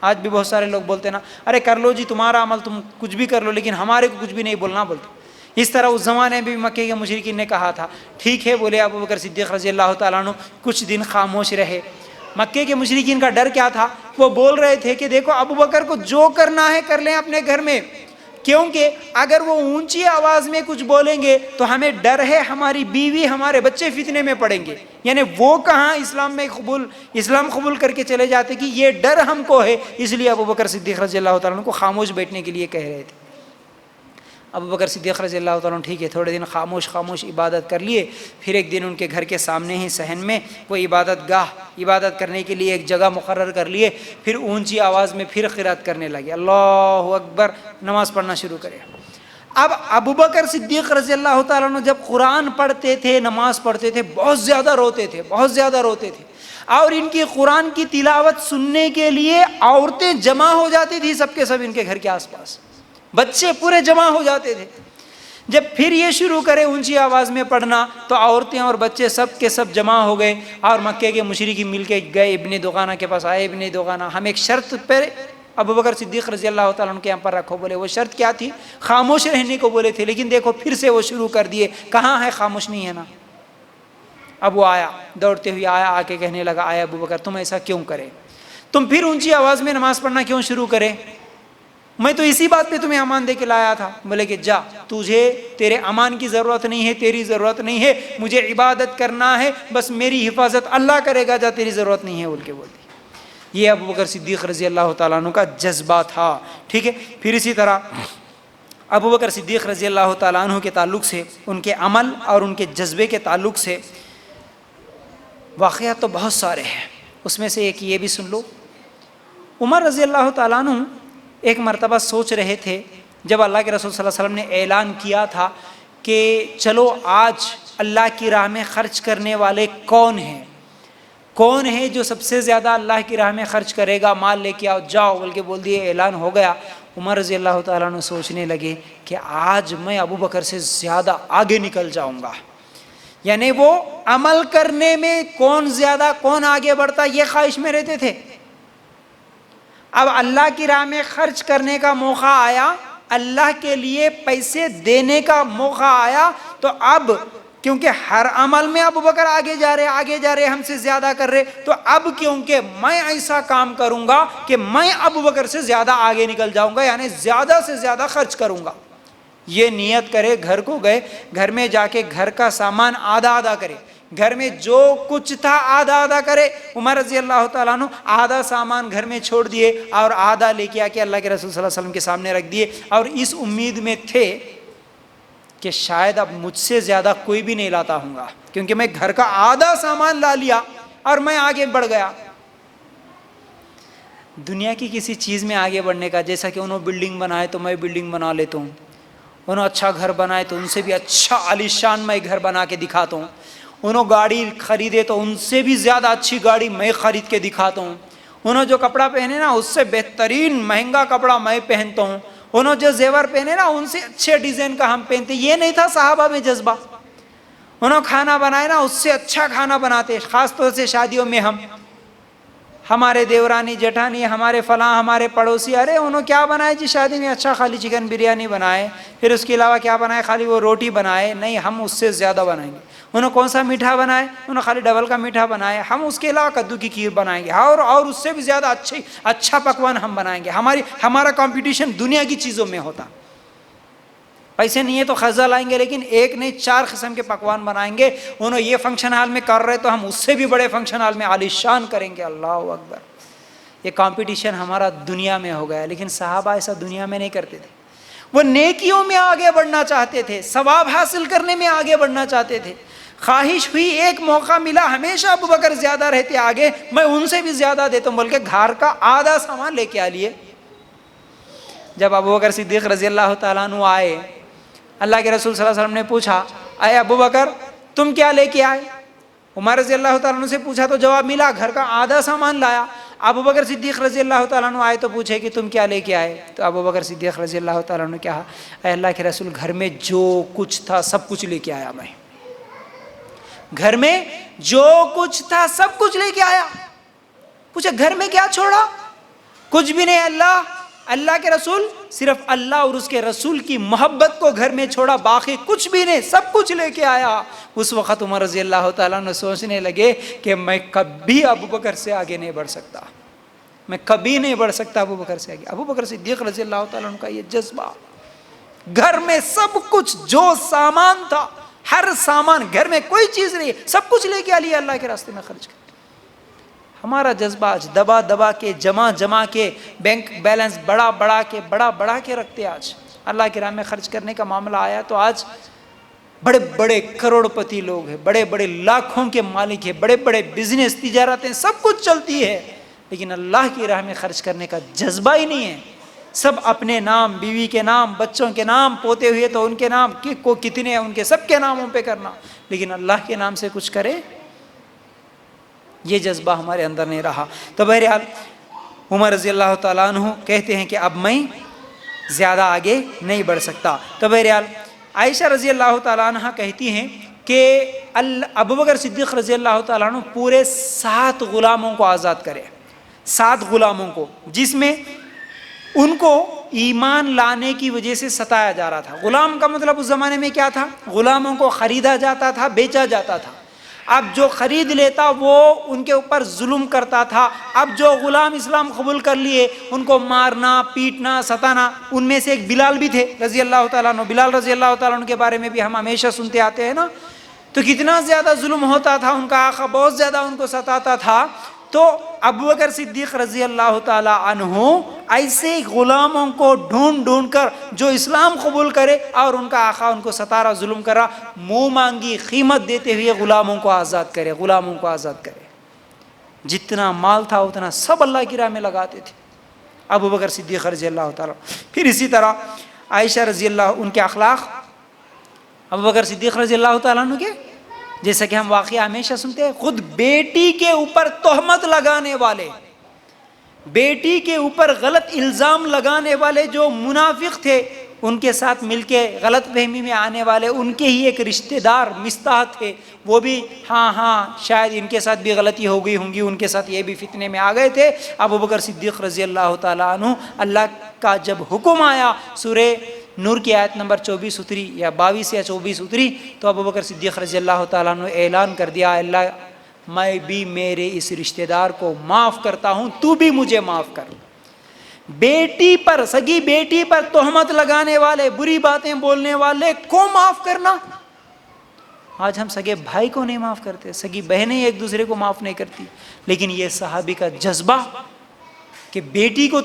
آج بھی بہت سارے لوگ بولتے نا، ارے کر لو جی تمہارا عمل، تم کچھ بھی کر لو، لیکن ہمارے کو کچھ بھی نہیں بولنا بولتے۔ اس طرح اس زمانے میں بھی مکے کے مشرکین نے کہا تھا۔ ٹھیک ہے بولے ابو بکر صدیق رضی اللہ تعالیٰ عنہ، کچھ دن خاموش رہے۔ مکے کے مشرکین کا ڈر کیا تھا؟ وہ بول رہے تھے کہ دیکھو ابو بکر کو جو کرنا ہے کر لیں اپنے گھر میں، کیونکہ اگر وہ اونچی آواز میں کچھ بولیں گے تو ہمیں ڈر ہے ہماری بیوی ہمارے بچے فتنے میں پڑیں گے۔ یعنی وہ کہاں اسلام قبول کر کے چلے جاتے کہ یہ ڈر ہم کو ہے، اس لیے ابو بکر صدیق رضی اللہ تعالیٰ عنہ کو خاموش بیٹھنے کے لیے کہہ رہے تھے۔ ابو بکر صدیق رضی اللہ تعالیٰ عنہ ٹھیک ہے تھوڑے دن خاموش عبادت کر لیے، پھر ایک دن ان کے گھر کے سامنے ہی صحن میں وہ عبادت کرنے کے لیے ایک جگہ مقرر کر لیے، پھر اونچی آواز میں پھر قرات کرنے لگے، اللہ اکبر، نماز پڑھنا شروع کرے۔ اب ابو بکر صدیق رضی اللہ تعالیٰ عنہ جب قرآن پڑھتے تھے، نماز پڑھتے تھے، بہت زیادہ روتے تھے، اور ان کی قرآن کی تلاوت سننے کے لیے عورتیں جمع ہو جاتی تھی، سب کے سب ان کے گھر کے آس پاس، بچے پورے جمع ہو جاتے تھے۔ جب پھر یہ شروع کرے اونچی آواز میں پڑھنا تو عورتیں اور بچے سب کے سب جمع ہو گئے، اور مکے کے مشرکین مل کے گئے ابن دغانہ کے پاس، آئے ابن دغانہ ہم ایک شرط پر ابو بکر صدیق رضی اللہ تعالیٰ عنہ کے یہاں پر رکھو۔ بولے وہ شرط کیا تھی؟ خاموش رہنے کو بولے تھے، لیکن دیکھو پھر سے وہ شروع کر دیے، کہاں ہے خاموش نہیں ہے نا۔ اب وہ آیا، دوڑتے ہوئے آیا، آ کے کہنے لگا آیا ابو بکر تم ایسا کیوں کرے، تم پھر اونچی آواز میں نماز پڑھنا کیوں شروع کرے؟ میں تو اسی بات پہ تمہیں امان دے کے لایا تھا۔ بولے کہ جا، تجھے تیرے امان کی ضرورت نہیں ہے، تیری ضرورت نہیں ہے، مجھے عبادت کرنا ہے، بس میری حفاظت اللہ کرے گا، جا تیری ضرورت نہیں ہے بول کے بولتی۔ یہ ابو بکر صدیق رضی اللہ تعالیٰ عنہ کا جذبہ تھا، ٹھیک ہے۔ پھر اسی طرح ابو بکر صدیق رضی اللہ تعالیٰ عنہ کے تعلق سے، ان کے عمل اور ان کے جذبے کے تعلق سے واقعات تو بہت سارے ہیں، اس میں سے ایک یہ بھی سن لو۔ عمر رضی اللہ تعالیٰ عنہ ایک مرتبہ سوچ رہے تھے، جب اللہ کے رسول صلی اللہ علیہ وسلم نے اعلان کیا تھا کہ چلو آج اللہ کی راہ میں خرچ کرنے والے کون ہیں، کون ہے جو سب سے زیادہ اللہ کی راہ میں خرچ کرے گا؟ مال لے کے آؤ، جاؤ، بلکہ بول دیے، اعلان ہو گیا۔ عمر رضی اللہ تعالیٰ عنہ سوچنے لگے کہ آج میں ابو بکر سے زیادہ آگے نکل جاؤں گا، یعنی وہ عمل کرنے میں کون زیادہ، کون آگے بڑھتا، یہ خواہش میں رہتے تھے۔ اب اللہ کی راہ میں خرچ کرنے کا موقع آیا، اللہ کے لیے پیسے دینے کا موقع آیا، تو اب کیونکہ ہر عمل میں ابو بکر آگے جا رہے، ہم سے زیادہ کر رہے، تو اب کیونکہ میں ایسا کام کروں گا کہ میں ابو بکر سے زیادہ آگے نکل جاؤں گا، یعنی زیادہ سے زیادہ خرچ کروں گا۔ یہ نیت کرے، گھر کو گئے، گھر میں جا کے گھر کا سامان آدھا آدھا کرے، گھر میں جو کچھ تھا آدھا آدھا کرے۔ عمر رضی اللہ تعالیٰ عنہ آدھا سامان گھر میں چھوڑ دیے اور آدھا لے کے آ کے اللہ کے رسول صلی اللہ علیہ وسلم کے سامنے رکھ دیے، اور اس امید میں تھے کہ شاید اب مجھ سے زیادہ کوئی بھی نہیں لاتا ہوں گا، کیونکہ میں گھر کا آدھا سامان لا لیا اور میں آگے بڑھ گیا۔ دنیا کی کسی چیز میں آگے بڑھنے کا، جیسا کہ انہوں بلڈنگ بنائے تو میں بلڈنگ بنا لیتا ہوں، انہوں اچھا گھر بنائے تو ان سے بھی اچھا عالی شان میں گھر بنا کے دکھاتا ہوں، انہوں گاڑی خریدے تو ان سے بھی زیادہ اچھی گاڑی میں خرید کے دکھاتا ہوں، انہوں جو کپڑا پہنے نا اس سے بہترین مہنگا کپڑا میں پہنتا ہوں، انہوں جو زیور پہنے نا ان سے اچھے ڈیزائن کا ہم پہنتے۔ یہ نہیں تھا صحابہ میں جذبہ۔ انہوں کھانا بنائے نا اس سے اچھا کھانا بناتے، خاص طور سے شادیوں میں ہمارے دیورانی جٹھانی، ہمارے فلاں، ہمارے پڑوسی، ارے انہوں کیا بنائے جی شادی میں؟ اچھا خالی چکن بریانی بنائے، پھر اس کے علاوہ کیا بنائے؟ خالی وہ روٹی بنائے، نہیں ہم اس سے زیادہ بنائیں گے۔ انہوں کون سا میٹھا بنائے؟ انہوں خالی ڈبل کا میٹھا بنائے، ہم اس کے علاوہ کدو کی کھیر بنائیں گے، اور اس سے بھی زیادہ اچھا پکوان ہم بنائیں گے۔ ہمارا کمپٹیشن دنیا کی چیزوں میں ہوتا، پیسے نہیں ہے تو خزہ لائیں گے، لیکن ایک نہیں 4 قسم کے پکوان بنائیں گے۔ انہوں یہ فنکشن ہال میں کر رہے تو ہم اس سے بھی بڑے فنکشن ہال میں عالی شان کریں گے۔ اللہ اکبر! یہ کمپٹیشن ہمارا دنیا میں ہو گیا، لیکن صحابہ ایسا دنیا میں نہیں کرتے تھے۔ وہ نیکیوں میں آگے بڑھنا چاہتے تھے، ثواب حاصل کرنے میں آگے بڑھنا چاہتے تھے۔ خواہش ہوئی، ایک موقع ملا، ہمیشہ ابو بکر زیادہ رہتے آگے، میں ان سے بھی زیادہ دیتا ہوں، بلکہ گھر کا آدھا سامان لے کے آ لیے۔ جب ابو بکر صدیق رضی اللہ تعالیٰ عنہ آئے، اللہ کے رسول صلی اللہ علیہ وسلم نے پوچھا، اے ابو بکر تم کیا لے کے آئے؟ عمر رضی اللہ تعالیٰ عنہ سے پوچھا تو جواب ملا، گھر کا آدھا سامان لایا۔ ابو بکر صدیق رضی اللہ تعالیٰ عنہ آئے تو پوچھے کہ تم کیا لے کے آئے؟ تو ابو بکر صدیق رضی اللہ تعالیٰ عنہ کہا، اے اللہ کے رسول گھر میں جو کچھ تھا سب کچھ لے کے آیا، میں گھر میں جو کچھ تھا سب کچھ لے کے آیا۔ پوچھا گھر میں کیا چھوڑا؟ کچھ بھی نہیں، اللہ کے رسول، صرف اللہ اور اس کے رسول کی محبت کو گھر میں چھوڑا، باقی کچھ بھی نہیں، سب کچھ لے کے آیا۔ اس وقت عمر رضی اللہ تعالیٰ عنہ سوچنے لگے کہ میں کبھی ابو بکر سے آگے نہیں بڑھ سکتا، میں کبھی نہیں بڑھ سکتا ابو بکر سے آگے۔ ابو بکر صدیق رضی اللہ تعالیٰ عنہ کا یہ جذبہ، گھر میں سب کچھ جو سامان تھا، ہر سامان، گھر میں کوئی چیز نہیں، سب کچھ لے کے آ اللہ کے راستے میں خرچ کر۔ ہمارا جذبہ آج دبا کے جمع کے بینک بیلنس بڑا کے رکھتے۔ آج اللہ کی راہ میں خرچ کرنے کا معاملہ آیا تو آج بڑے بڑے کروڑ پتی لوگ ہیں، بڑے بڑے لاکھوں کے مالک ہیں، بڑے بڑے بزنس، تجارتیں، سب کچھ چلتی ہے، لیکن اللہ کی راہ میں خرچ کرنے کا جذبہ ہی نہیں ہے۔ سب اپنے نام، بیوی کے نام، بچوں کے نام، پوتے ہوئے تو ان کے نام کو کتنے ہیں، ان کے سب کے ناموں پہ کرنا، لیکن اللہ کے نام سے کچھ کرے، یہ جذبہ ہمارے اندر نہیں رہا۔ تو بہرحال عمر رضی اللہ تعالیٰ عنہ کہتے ہیں کہ اب میں زیادہ آگے نہیں بڑھ سکتا۔ تو بہرحال عائشہ رضی اللہ تعالیٰ عنہ کہتی ہیں کہ ابو بکر صدیق رضی اللہ تعالیٰ عنہ پورے 7 غلاموں کو آزاد کرے، 7 غلاموں کو، جس میں ان کو ایمان لانے کی وجہ سے ستایا جا رہا تھا۔ غلام کا مطلب اس زمانے میں کیا تھا؟ غلاموں کو خریدا جاتا تھا، بیچا جاتا تھا۔ اب جو خرید لیتا وہ ان کے اوپر ظلم کرتا تھا۔ اب جو غلام اسلام قبول کر لیے ان کو مارنا، پیٹنا، ستانا۔ ان میں سے ایک بلال بھی تھے رضی اللہ تعالیٰ عنہ۔ بلال رضی اللہ تعالیٰ عنہ کے بارے میں بھی ہم ہمیشہ سنتے آتے ہیں نا، تو کتنا زیادہ ظلم ہوتا تھا، ان کا آقا بہت زیادہ ان کو ستاتا تھا۔ تو ابو بکر صدیق رضی اللہ تعالیٰ عنہ ایسے غلاموں کو ڈھونڈ کر جو اسلام قبول کرے اور ان کا آقا ان کو ستارا، ظلم کرا، منہ مانگی قیمت دیتے ہوئے غلاموں کو آزاد کرے۔ جتنا مال تھا اتنا سب اللہ کی راہ میں لگاتے تھے ابو بکر صدیق رضی اللہ تعالیٰ۔ پھر اسی طرح عائشہ رضی اللہ، ان کے اخلاق ابو بکر صدیق رضی اللہ تعالیٰ عنہ کے جیسا کہ ہم واقعہ ہمیشہ سنتے ہیں، خود بیٹی کے اوپر تہمت لگانے والے، بیٹی کے اوپر غلط الزام لگانے والے جو منافق تھے، ان کے ساتھ مل کے غلط فہمی میں آنے والے ان کے ہی ایک رشتہ دار مستح تھے، وہ بھی ہاں شاید ان کے ساتھ بھی غلطی ہو گئی ہوں گی، ان کے ساتھ یہ بھی فتنے میں آ گئے تھے۔ ابو بکر صدیق رضی اللہ تعالیٰ عنہ، اللہ کا جب حکم آیا سورہ نور کی آیت نمبر 24 اتری یا 22 یا 24 اتری، تو ابو بکر صدیق رضی اللہ تعالیٰ عنہ اعلان کر دیا، اللہ میں بھی میرے اس رشتہ دار کو معاف کرتا ہوں، تو بھی مجھے معاف کر۔ بیٹی پر، سگی بیٹی پر تہمت لگانے والے، بری باتیں بولنے والے کو معاف کرنا، آج ہم سگے بھائی کو نہیں معاف کرتے، سگی بہنیں ایک دوسرے کو معاف نہیں کرتی، لیکن یہ صحابی کا جذبہ کہ بیٹی کو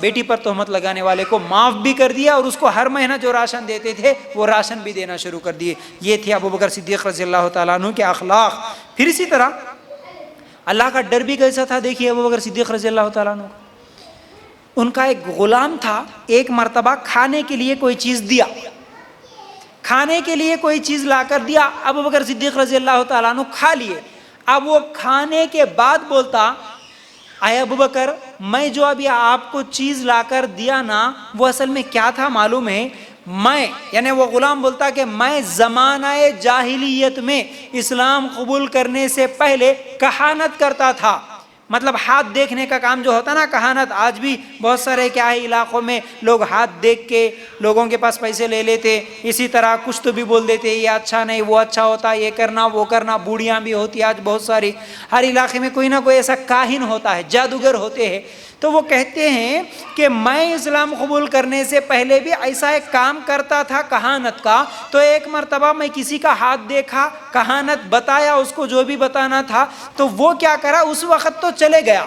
بیٹی پر تہمت لگانے والے کو معاف بھی کر دیا، اور اس کو ہر مہینہ جو راشن دیتے تھے وہ راشن بھی دینا شروع کر دیے۔ یہ تھے ابو بکر صدیق رضی اللہ تعالیٰ عنہ کے اخلاق۔ پھر اسی طرح اللہ کا ڈر بھی کیسا تھا، دیکھیے ابو بکر صدیق رضی اللہ تعالیٰ عنہ، ان کا ایک غلام تھا، ایک مرتبہ کھانے کے لیے کوئی چیز دیا، کھانے کے لیے کوئی چیز لا کر دیا، ابو بکر صدیق رضی اللہ تعالیٰ عنہ کھا لیے۔ اب وہ کھانے کے بعد بولتا، اے ابو بکر، میں جو ابھی آپ کو چیز لا کر دیا نا، وہ اصل میں کیا تھا معلوم ہے؟ میں، یعنی وہ غلام بولتا کہ میں زمانہ جاہلیت میں اسلام قبول کرنے سے پہلے کہانت کرتا تھا، مطلب ہاتھ دیکھنے کا کام جو ہوتا نا، کہانت۔ آج بھی بہت سارے کیا ہے علاقوں میں لوگ ہاتھ دیکھ کے لوگوں کے پاس پیسے لے لیتے، اسی طرح کچھ تو بھی بول دیتے، یہ اچھا نہیں، وہ اچھا ہوتا، یہ کرنا وہ کرنا، بوڑھیاں بھی ہوتی آج بہت ساری، ہر علاقے میں کوئی نہ کوئی ایسا کاہن ہوتا ہے، جادوگر ہوتے ہیں۔ تو وہ کہتے ہیں کہ میں اسلام قبول کرنے سے پہلے بھی ایسا ایک کام کرتا تھا کہانت کا، تو ایک مرتبہ میں کسی کا ہاتھ دیکھا، کہانت بتایا اس کو جو بھی بتانا تھا، تو وہ کیا کرا، اس وقت تو چلے گیا،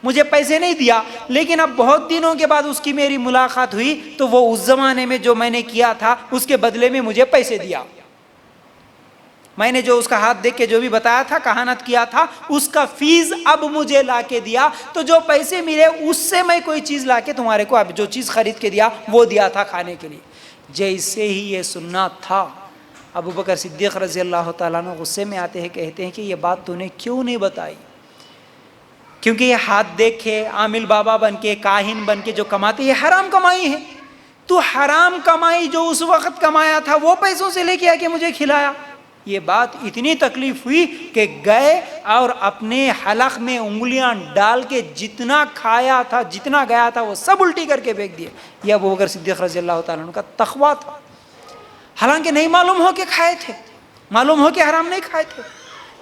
مجھے پیسے نہیں دیا، لیکن اب بہت دنوں کے بعد اس کی میری ملاقات ہوئی، تو وہ اس زمانے میں جو میں نے کیا تھا اس کے بدلے میں مجھے پیسے دیا، میں نے جو اس کا ہاتھ دیکھ کے جو بھی بتایا تھا، کہانت کیا تھا، اس کا فیس اب مجھے لا کے دیا، تو جو پیسے ملے اس سے میں کوئی چیز لا کے تمہارے کو اب جو چیز خرید کے دیا وہ دیا تھا کھانے کے لیے۔ جیسے ہی یہ سننا تھا، ابو بکر صدیق رضی اللہ تعالیٰ عنہ غصے میں آتے ہیں، کہتے ہیں کہ یہ بات تو نے کیوں نہیں بتائی؟ کیونکہ یہ ہاتھ دیکھ کے، عامل بابا بن کے، کاہن بن کے جو کماتے، یہ حرام کمائی ہے، تو حرام کمائی جو اس وقت کمایا تھا وہ پیسوں سے لے کے آ کے مجھے کھلایا۔ یہ بات اتنی تکلیف ہوئی کہ گئے اور اپنے حلق میں انگلیاں ڈال کے جتنا کھایا تھا، جتنا گیا تھا، وہ سب الٹی کر کے پھینک دیے۔ یہ ابو بکر صدیق رضی اللہ تعالیٰ عنہ کا تقویٰ تھا، حالانکہ نہیں معلوم ہو کہ کھائے تھے، معلوم ہو کہ حرام نہیں کھائے تھے،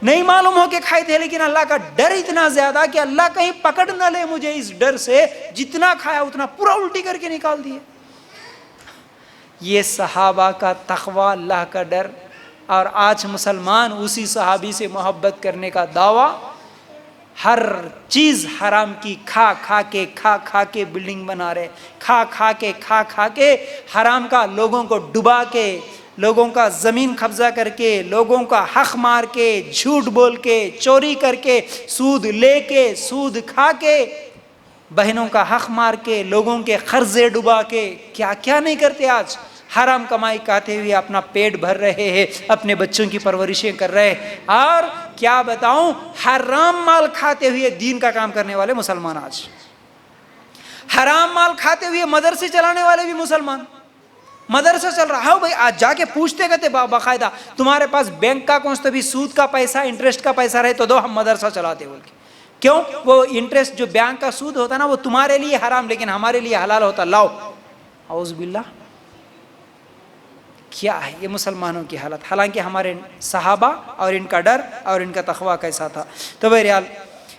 نہیں معلوم ہو کہ کھائے تھے، لیکن اللہ کا ڈر اتنا زیادہ کہ اللہ کہیں پکڑ نہ لے مجھے، اس ڈر سے جتنا کھایا اتنا پورا الٹی کر کے نکال دیے۔ یہ صحابہ کا تقویٰ، اللہ کا ڈر، اور آج مسلمان اسی صحابی سے محبت کرنے کا دعویٰ، ہر چیز حرام کی کھا کھا کے بلڈنگ بنا رہے، کھا کے حرام کا لوگوں کو ڈبا کے، لوگوں کا زمین قبضہ کر کے، لوگوں کا حق مار کے، جھوٹ بول کے، چوری کر کے، سود لے کے، سود کھا کے، بہنوں کا حق مار کے، لوگوں کے قرضے ڈبا کے، کیا کیا نہیں کرتے آج۔ حرام کمائی کھاتے ہوئے اپنا پیٹ بھر رہے ہیں، اپنے بچوں کی پرورشیں کر رہے ہیں، اور کیا بتاؤں، حرام مال کھاتے ہوئے دین کا کام کرنے والے مسلمان، آج حرام مال کھاتے ہوئے مدرسے چلانے والے بھی مسلمان، مدرسہ چل رہا ہے بھائی، آج جا کے پوچھتے گئے باقاعدہ، تمہارے پاس بینک کا کون سا بھی سود کا پیسہ، انٹرسٹ کا پیسہ رہے تو دو، ہم مدرسہ چلاتے بول کے۔ کیوں؟ وہ انٹرسٹ جو بینک کا سود ہوتا نا، وہ تمہارے لیے حرام لیکن ہمارے لیے حلال ہوتا، لاؤ، اعوذ باللہ۔ کیا ہے یہ مسلمانوں کی حالت، حالانکہ ہمارے صحابہ اور ان کا ڈر اور ان کا تقویٰ کیسا تھا۔ تو بہرحال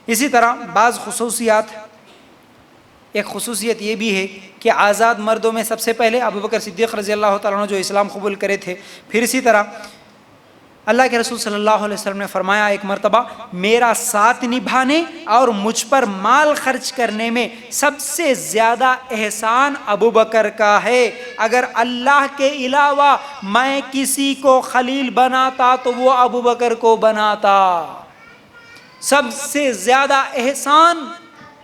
اسی طرح بعض خصوصیات، ایک خصوصیت یہ بھی ہے کہ آزاد مردوں میں سب سے پہلے ابو بکر صدیق رضی اللہ تعالیٰ عنہ جو اسلام قبول کرے تھے۔ پھر اسی طرح اللہ کے رسول صلی اللہ علیہ وسلم نے فرمایا ایک مرتبہ، میرا ساتھ نبھانے اور مجھ پر مال خرچ کرنے میں سب سے زیادہ احسان ابو بکر کا ہے، اگر اللہ کے علاوہ میں کسی کو خلیل بناتا تو وہ ابو بکر کو بناتا۔ سب سے زیادہ احسان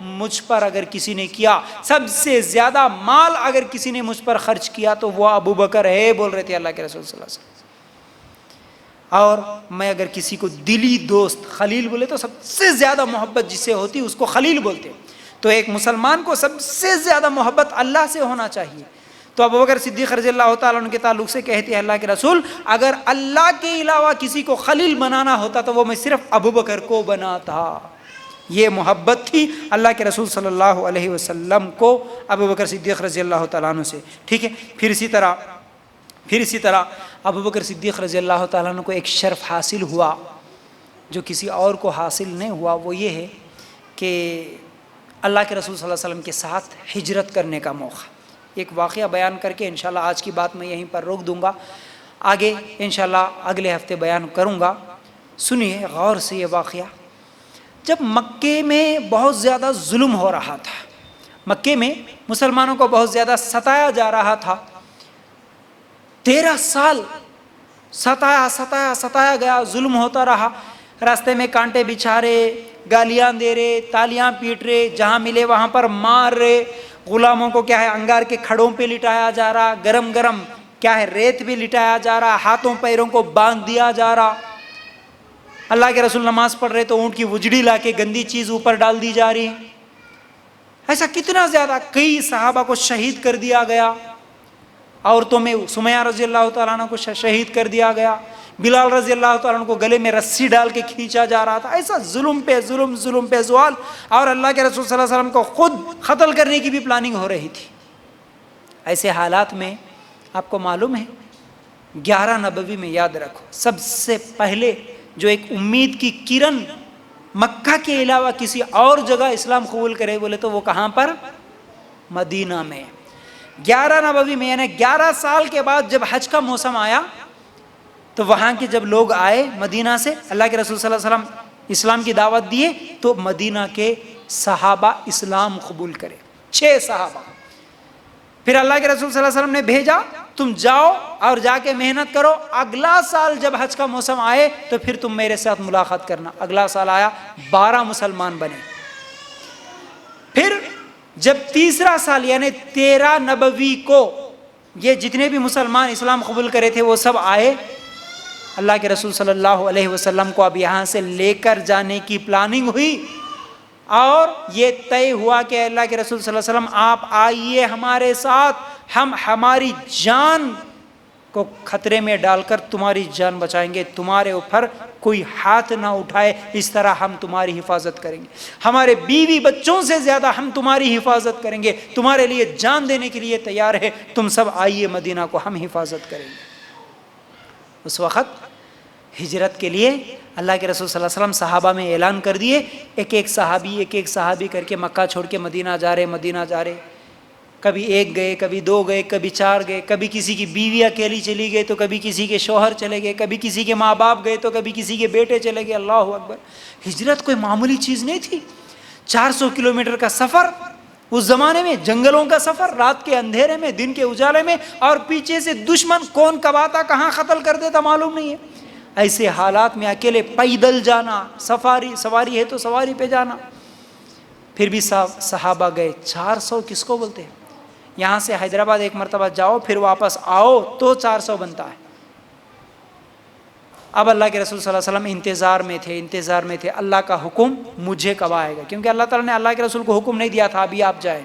مجھ پر اگر کسی نے کیا، سب سے زیادہ مال اگر کسی نے مجھ پر خرچ کیا تو وہ ابو بکر ہے، بول رہے تھے اللہ کے رسول صلی اللہ علیہ وسلم۔ اور میں اگر کسی کو دلی دوست، خلیل بولے تو سب سے زیادہ محبت جس سے ہوتی اس کو خلیل بولتے ہیں، تو ایک مسلمان کو سب سے زیادہ محبت اللہ سے ہونا چاہیے. تو ابوبکر صدیق رضی اللہ تعالیٰ عنہ کے تعلق سے کہتے ہیں اللہ کے رسول اگر اللہ کے علاوہ کسی کو خلیل بنانا ہوتا تو وہ میں صرف ابوبکر کو بناتا. یہ محبت تھی اللہ کے رسول صلی اللہ علیہ وسلم کو ابوبکر صدیق رضی اللہ تعالیٰ عنہ سے. ٹھیک ہے. پھر اسی طرح ابوبکر صدیق رضی اللہ تعالیٰ عنہ کو ایک شرف حاصل ہوا جو کسی اور کو حاصل نہیں ہوا، وہ یہ ہے کہ اللہ کے رسول صلی اللہ علیہ وسلم کے ساتھ ہجرت کرنے کا موقع. ایک واقعہ بیان کر کے انشاءاللہ آج کی بات میں یہیں پر روک دوں گا، آگے انشاءاللہ اگلے ہفتے بیان کروں گا. سنیے غور سے یہ واقعہ. جب مکے میں بہت زیادہ ظلم ہو رہا تھا، مکے میں مسلمانوں کو بہت زیادہ ستایا جا رہا تھا، 13 سال ستایا گیا، ظلم ہوتا رہا. راستے میں کانٹے بچھا رہے، گالیاں دے رہے، تالیاں پیٹ رہے، جہاں ملے وہاں پر مار رہے. غلاموں کو کیا ہے انگار کے کھڑوں پہ لٹایا جا رہا، گرم گرم کیا ہے ریت بھی لٹایا جا رہا، ہاتھوں پیروں کو باندھ دیا جا رہا. اللہ کے رسول نماز پڑھ رہے تو اونٹ کی وجڑی لا کے گندی چیز اوپر ڈال دی جا رہی ہے. ایسا کتنا زیادہ، کئی صحابہ کو شہید کر دیا گیا. عورتوں میں سمیہ رضی اللہ تعالیٰ عنہ کو شہید کر دیا گیا. بلال رضی اللہ تعالیٰ عنہ کو گلے میں رسی ڈال کے کھینچا جا رہا تھا. ایسا ظلم پہ ظلم، ظلم پہ زوال، اور اللہ کے رسول صلی اللہ علیہ وسلم کو خود قتل کرنے کی بھی پلاننگ ہو رہی تھی. ایسے حالات میں آپ کو معلوم ہے 11 نبوی میں یاد رکھو سب سے پہلے جو ایک امید کی کرن مکہ کے علاوہ کسی اور جگہ اسلام قبول کرے بولے تو وہ کہاں پر؟ مدینہ میں. 11 نبوی میں یعنی 11 سال کے بعد جب حج کا موسم آیا تو وہاں کے جب لوگ آئے مدینہ سے، اللہ کے رسول صلی اللہ علیہ وسلم اسلام کی دعوت دیے تو مدینہ کے صحابہ اسلام قبول کرے، 6 صحابہ. پھر اللہ کے رسول صلی اللہ علیہ وسلم نے بھیجا تم جاؤ اور جا کے محنت کرو، اگلا سال جب حج کا موسم آئے تو پھر تم میرے ساتھ ملاقات کرنا. اگلا سال آیا، 12 مسلمان بنے. پھر جب تیسرا سال یعنی 13 نبوی کو یہ جتنے بھی مسلمان اسلام قبول کرے تھے وہ سب آئے. اللہ کے رسول صلی اللہ علیہ وسلم کو اب یہاں سے لے کر جانے کی پلاننگ ہوئی اور یہ طے ہوا کہ اللہ کے رسول صلی اللہ علیہ وسلم آپ آئیے ہمارے ساتھ، ہم ہماری جان کو خطرے میں ڈال کر تمہاری جان بچائیں گے، تمہارے اوپر کوئی ہاتھ نہ اٹھائے، اس طرح ہم تمہاری حفاظت کریں گے، ہمارے بیوی بچوں سے زیادہ ہم تمہاری حفاظت کریں گے، تمہارے لیے جان دینے کے لیے تیار ہے، تم سب آئیے مدینہ کو، ہم حفاظت کریں گے. اس وقت ہجرت کے لیے اللہ کے رسول صلی اللہ علیہ وسلم صحابہ میں اعلان کر دیے، ایک ایک صحابی کر کے مکہ چھوڑ کے مدینہ جا رہے. کبھی 1 گئے، کبھی 2 گئے، کبھی 4 گئے، کبھی کسی کی بیوی اکیلی چلی گئی تو کبھی کسی کے شوہر چلے گئے، کبھی کسی کے ماں باپ گئے تو کبھی کسی کے بیٹے چلے گئے. اللہ اکبر. ہجرت کوئی معمولی چیز نہیں تھی. 400 کلومیٹر کا سفر اس زمانے میں، جنگلوں کا سفر، رات کے اندھیرے میں، دن کے اجالے میں، اور پیچھے سے دشمن کون کب آتا کہاں قتل کر دیتا معلوم نہیں ہے. ایسے حالات میں اکیلے پیدل جانا، سواری ہے تو سواری پہ جانا. پھر بھی صحابہ گئے. 400 کس کو بولتے ہیں؟ یہاں سے حیدرآباد ایک مرتبہ جاؤ پھر واپس آؤ تو 400 بنتا ہے. اب اللہ کے رسول صلی اللہ علیہ وسلم انتظار میں تھے اللہ کا حکم مجھے کب آئے گا، کیونکہ اللہ تعالیٰ نے اللہ کے رسول کو حکم نہیں دیا تھا ابھی آپ جائیں،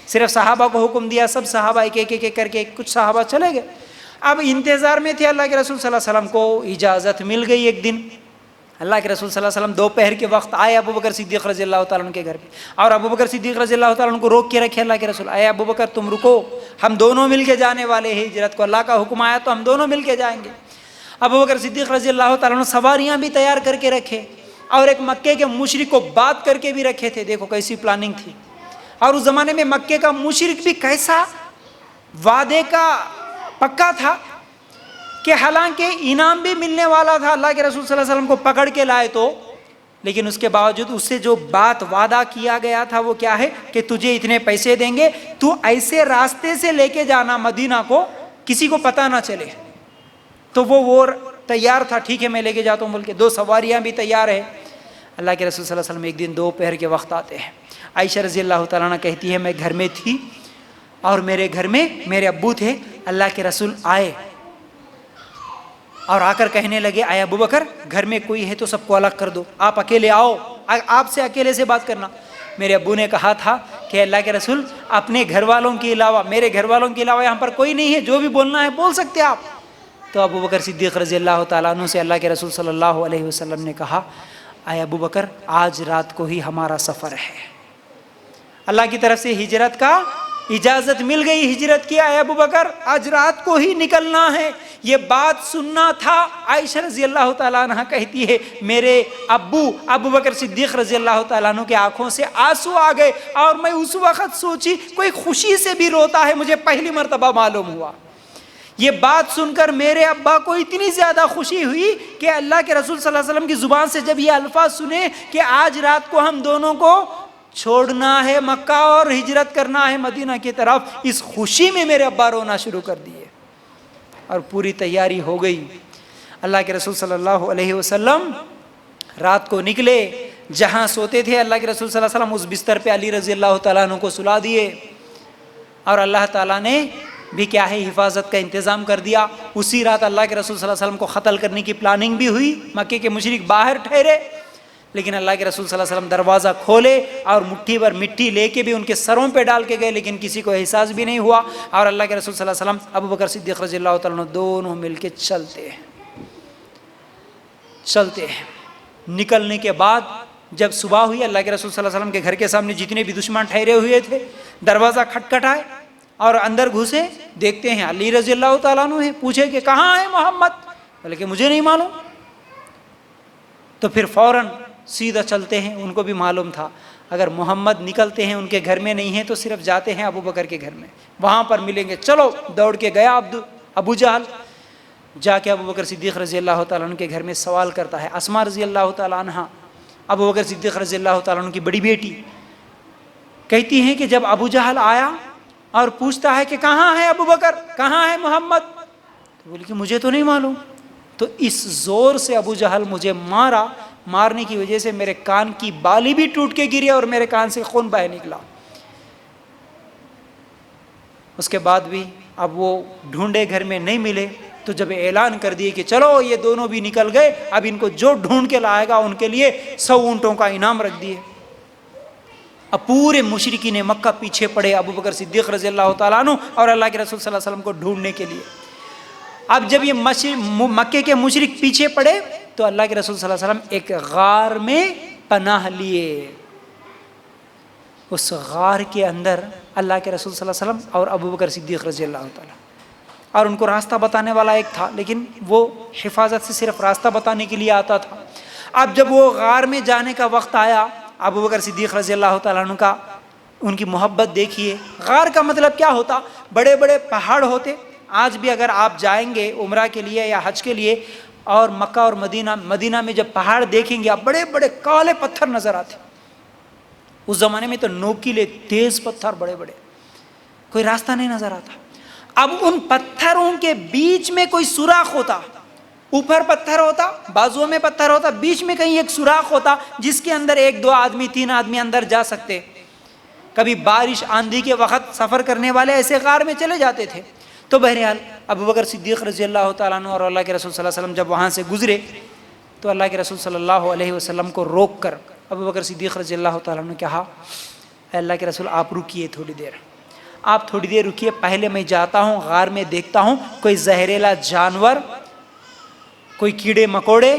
صرف صحابہ کو حکم دیا. سب صحابہ ایک کر کے کچھ صحابہ چلے گئے. اب انتظار میں تھے اللہ کے رسول صلی اللہ علیہ وسلم کو اجازت مل گئی. ایک دن اللہ کے رسول صلی اللہ علیہ وسلم دوپہر کے وقت آئے ابوبکر صدیق رضی اللہ تعالیٰ عنہ کے گھر پہ، اور ابوبکر صدیق رضی اللہ تعالیٰ عنہ کو روک کے رکھے اللہ کے رسول. اے ابوبکر تم رکو، ہم دونوں مل کے جانے والے ہیں ہجرت کو، اللہ کا حکم آیا تو ہم دونوں مل کے جائیں گے. ابوبکر صدیق رضی اللہ تعالیٰ عنہ سواریاں بھی تیار کر کے رکھے اور ایک مکے کے مشرک کو بات کر کے بھی رکھے تھے. دیکھو کیسی پلاننگ تھی. اور اس زمانے میں مکے کا مشرک بھی کیسا وعدے کا پکا تھا کہ حالانکہ انعام بھی ملنے والا تھا، اللہ کے رسول صلی اللہ علیہ وسلم کو پکڑ کے لائے تو، لیکن اس کے باوجود اس سے جو بات وعدہ کیا گیا تھا وہ کیا ہے کہ تجھے اتنے پیسے دیں گے، تو ایسے راستے سے لے کے جانا مدینہ کو کسی کو پتہ نہ چلے. تو وہ تیار تھا، ٹھیک ہے میں لے کے جاتا ہوں بول کے. 2 سواریاں بھی تیار ہے. اللہ کے رسول صلی اللہ علیہ وسلم ایک دن دوپہر کے وقت آتے ہیں. عائشہ رضی اللہ تعالیٰ عنہ کہتی ہے میں گھر میں تھی اور میرے گھر میں میرے ابو تھے. اللہ کے رسول آئے اور آ کر کہنے لگے اے ابو بکر گھر میں کوئی ہے تو سب کو الگ کر دو, آپ اکیلے آؤ, آپ سے اکیلے سے بات کرنا. میرے ابو نے کہا تھا کہ اللہ کے رسول اپنے گھر والوں کے علاوہ, میرے گھر والوں کے علاوہ یہاں پر کوئی نہیں ہے, جو بھی بولنا ہے بول سکتے آپ. تو ابو بکر صدیق رضی اللہ تعالیٰ عنہ سے اللہ کے رسول صلی اللہ علیہ وسلم نے کہا اے ابو بکر آج رات کو ہی ہمارا سفر ہے, اللہ کی طرف سے ہجرت کا اجازت مل گئی, ہجرت کیا ہے ابو بکر, آج رات کو ہی نکلنا ہے. یہ بات سننا تھا. عائشہ رضی اللہ تعالیٰ عنہ کہتی ہے میرے ابو بکر صدیق رضی اللہ تعالیٰ عنہ کے آنکھوں سے آنسو آ گئے, اور میں اس وقت سوچی کوئی خوشی سے بھی روتا ہے, مجھے پہلی مرتبہ معلوم ہوا. یہ بات سن کر میرے ابا کو اتنی زیادہ خوشی ہوئی کہ اللہ کے رسول صلی اللہ علیہ وسلم کی زبان سے جب یہ الفاظ سنے کہ آج رات کو ہم دونوں کو چھوڑنا ہے مکہ اور ہجرت کرنا ہے مدینہ کی طرف, اس خوشی میں میرے ابا رونا شروع کر دیے, اور پوری تیاری ہو گئی. اللہ کے رسول صلی اللہ علیہ وسلم رات کو نکلے, جہاں سوتے تھے اللہ کے رسول صلی اللہ علیہ وسلم اس بستر پہ علی رضی اللہ تعالیٰ عنہ کو سلا دیے, اور اللہ تعالیٰ نے بھی کیا ہے حفاظت کا انتظام کر دیا. اسی رات اللہ کے رسول صلی اللہ علیہ وسلم کو قتل کرنے کی پلاننگ بھی ہوئی, مکے کے مشرک باہر ٹھہرے, لیکن اللہ کے رسول صلی اللہ علیہ وسلم دروازہ کھولے اور مٹھی بھر مٹی لے کے بھی ان کے سروں پہ ڈال کے گئے, لیکن کسی کو احساس بھی نہیں ہوا. اور اللہ کے رسول صلی اللہ علیہ وسلم ابو بکر صدیق رضی اللہ تعالیٰ عنہ دونوں مل کے چلتے ہیں. نکلنے کے بعد جب صبح ہوئی, اللہ کے رسول صلی اللہ علیہ وسلم کے گھر کے سامنے جتنے بھی دشمن ٹھہرے ہوئے تھے دروازہ کھٹکھٹائے اور اندر گھسے, دیکھتے ہیں علی رضی اللہ تعالیٰ عنہ ہیں. پوچھے کہ کہاں ہے محمد, بلکہ مجھے نہیں معلوم. تو پھر فوراً سیدھا چلتے ہیں, ان کو بھی معلوم تھا اگر محمد نکلتے ہیں ان کے گھر میں نہیں ہیں تو صرف جاتے ہیں ابو بکر کے گھر میں, وہاں پر ملیں گے. چلو دوڑ کے گیا ابو جہل, جا کے ابو بکر صدیق رضی اللہ تعالیٰ عنہ کے گھر میں سوال کرتا ہے. اسماء رضی اللہ تعالیٰ عنہ ابو بکر صدیق رضی اللہ تعالیٰ عنہ کی بڑی بیٹی کہتی ہیں کہ جب ابو جہل آیا اور پوچھتا ہے کہ کہاں ہے ابو بکر, کہاں ہے محمد, تو بولی کہ مجھے تو نہیں معلوم. تو اس زور سے ابو جہل مجھے مارا, مارنے کی وجہ سے میرے کان کی بالی بھی ٹوٹ کے گری اور میرے کان سے خون بہہ نکلا. اس کے بعد بھی اب وہ ڈھونڈے گھر میں نہیں ملے, تو جب اعلان کر دیے کہ چلو یہ دونوں بھی نکل گئے, اب ان کو جو ڈھونڈ کے لائے گا ان کے لیے 100 اونٹوں کا انعام رکھ دیے. اب پورے مشرکین مکہ پیچھے پڑے ابو بکر صدیق رضی اللہ تعالیٰ عنہ اور اللہ کے رسول صلی اللہ علیہ وسلم کو ڈھونڈنے کے لیے. اب جب یہ مکے کے مشرک پیچھے پڑے تو اللہ کے رسول صلی اللہ علیہ وسلم ایک غار میں پناہ لیے. اس غار کے اندر اللہ کے رسول صلی اللہ علیہ وسلم اور ابو بکر صدیق رضی اللہ تعالیٰ, اور ان کو راستہ بتانے والا ایک تھا, لیکن وہ حفاظت سے صرف راستہ بتانے کے لیے آتا تھا. اب جب وہ غار میں جانے کا وقت آیا, ابو بکر صدیق رضی اللہ تعالیٰ عنہ کا ان کی محبت دیکھیے. غار کا مطلب کیا ہوتا, بڑے بڑے پہاڑ ہوتے. آج بھی اگر آپ جائیں گے عمرہ کے لیے یا حج کے لیے اور مکہ اور مدینہ میں جب پہاڑ دیکھیں گے آپ, بڑے بڑے کالے پتھر نظر آتے. اس زمانے میں تو نوکیلے تیز پتھر بڑے بڑے, کوئی راستہ نہیں نظر آتا. اب ان پتھروں کے بیچ میں کوئی سوراخ ہوتا, اوپر پتھر ہوتا, بازوؤں میں پتھر ہوتا, بیچ میں کہیں ایک سوراخ ہوتا جس کے اندر 1 2 آدمی 3 آدمی اندر جا سکتے. کبھی بارش آندھی کے وقت سفر کرنے والے ایسے غار میں چلے جاتے تھے. تو بہرحال ابو بکر صدیق رضی اللہ تعالیٰ عنہ اور اللہ کے رسول صلی اللہ علیہ وسلم جب وہاں سے گزرے تو اللہ کے رسول صلی اللہ علیہ وسلم کو روک کر ابو بکر صدیق رضی اللہ تعالیٰ عنہ نے کہا اے اللہ کے رسول آپ رکیے تھوڑی دیر, آپ تھوڑی دیر رکیے, پہلے میں جاتا ہوں غار میں دیکھتا ہوں کوئی زہریلا جانور, کوئی کیڑے مکوڑے,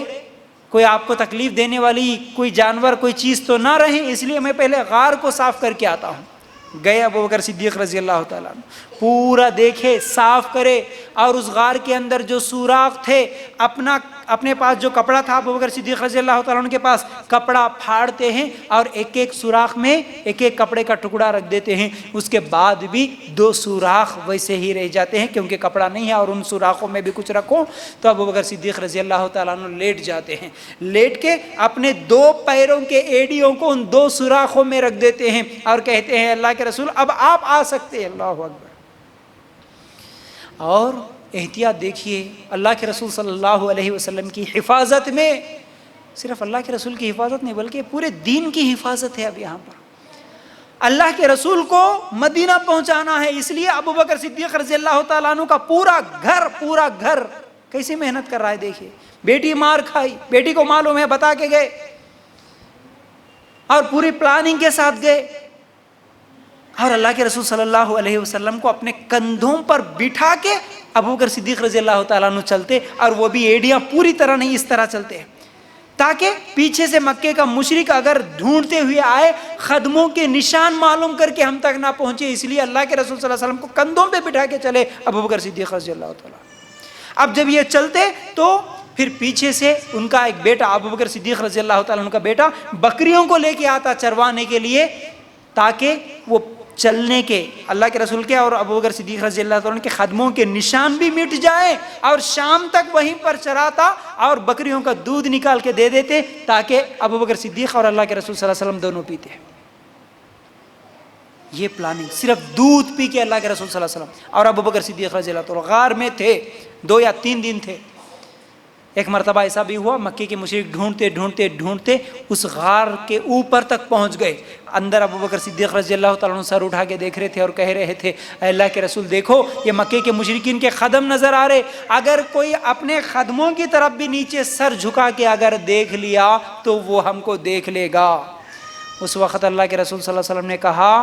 کوئی آپ کو تکلیف دینے والی کوئی جانور کوئی چیز تو نہ رہے, اس لیے میں پہلے غار کو صاف کر کے آتا ہوں. گئے ابو بکر صدیق رضی اللہ تعالیٰ عنہ, پورا دیکھے, صاف کرے, اور اس غار کے اندر جو سوراخ تھے اپنے پاس جو کپڑا تھا ابو بکر صدیق رضی اللہ تعالیٰ عنہ کے پاس, کپڑا پھاڑتے ہیں اور ایک ایک سوراخ میں ایک ایک کپڑے کا ٹکڑا رکھ دیتے ہیں. اس کے بعد بھی 2 سوراخ ویسے ہی رہ جاتے ہیں کیونکہ کپڑا نہیں ہے اور ان سوراخوں میں بھی کچھ رکھو. تو ابو بکر صدیق رضی اللہ تعالیٰ عنہ لیٹ جاتے ہیں, لیٹ کے اپنے 2 پیروں کے ایڑیوں کو ان 2 سوراخوں میں رکھ دیتے ہیں اور کہتے ہیں اللہ کے رسول اب آپ آ سکتے ہیں. اللہ اکبر. اور احتیاط دیکھیے, اللہ کے رسول صلی اللہ علیہ وسلم کی حفاظت میں صرف اللہ کے رسول کی حفاظت نہیں بلکہ پورے دین کی حفاظت ہے. اب یہاں پر اللہ کے رسول کو مدینہ پہنچانا ہے, اس لیے ابو بکر صدیق رضی اللہ تعالیٰ عنہ کا پورا گھر کیسی محنت کر رہا ہے دیکھیے. بیٹی مار کھائی, بیٹی کو معلوم ہے, بتا کے گئے اور پوری پلاننگ کے ساتھ گئے, اور اللہ کے رسول صلی اللہ علیہ وسلم کو اپنے کندھوں پر بٹھا کے ابوبکر صدیق رضی اللہ تعالیٰ عنہ چلتے, اور وہ بھی ایڑیاں پوری طرح نہیں, اس طرح چلتے ہیں تاکہ پیچھے سے مکے کا مشرک اگر ڈھونڈتے ہوئے آئے قدموں کے نشان معلوم کر کے ہم تک نہ پہنچے. اس لیے اللہ کے رسول صلی اللہ علیہ وسلم کو کندھوں پہ بٹھا کے چلے ابوبکر صدیق رضی اللہ تعالیٰ. اب جب یہ چلتے تو پھر پیچھے سے ان کا ایک بیٹا ابوبکر صدیق رضی اللہ تعالیٰ عنہ کا بیٹا بکریوں کو لے کے آتا چروانے کے لیے, تاکہ وہ چلنے کے اللہ کے رسول کے اور ابوبکر صدیق رضی اللہ تعالیٰ عنہ کے قدموں کے نشان بھی مٹ جائیں, اور شام تک وہیں پر چراتا اور بکریوں کا دودھ نکال کے دے دیتے تاکہ ابوبکر صدیق اور اللہ کے رسول صلی اللہ علیہ وسلم دونوں پیتے. یہ پلاننگ, صرف دودھ پی کے اللہ کے رسول صلی اللہ علیہ وسلم اور ابوبکر صدیق رضی اللہ تعالیٰ غار میں تھے, 2 یا 3 دن تھے. ایک مرتبہ ایسا بھی ہوا, مکے کے مشرک ڈھونڈتے ڈھونڈتے ڈھونڈتے اس غار کے اوپر تک پہنچ گئے. اندر ابوبکر صدیق رضی اللہ تعالیٰ عنہ سر اٹھا کے دیکھ رہے تھے اور کہہ رہے تھے, اے اللہ کے رسول دیکھو یہ مکے کے مشرکین کے قدم نظر آ رہے, اگر کوئی اپنے قدموں کی طرف بھی نیچے سر جھکا کے اگر دیکھ لیا تو وہ ہم کو دیکھ لے گا. اس وقت اللہ کے رسول صلی اللہ علیہ وسلم نے کہا,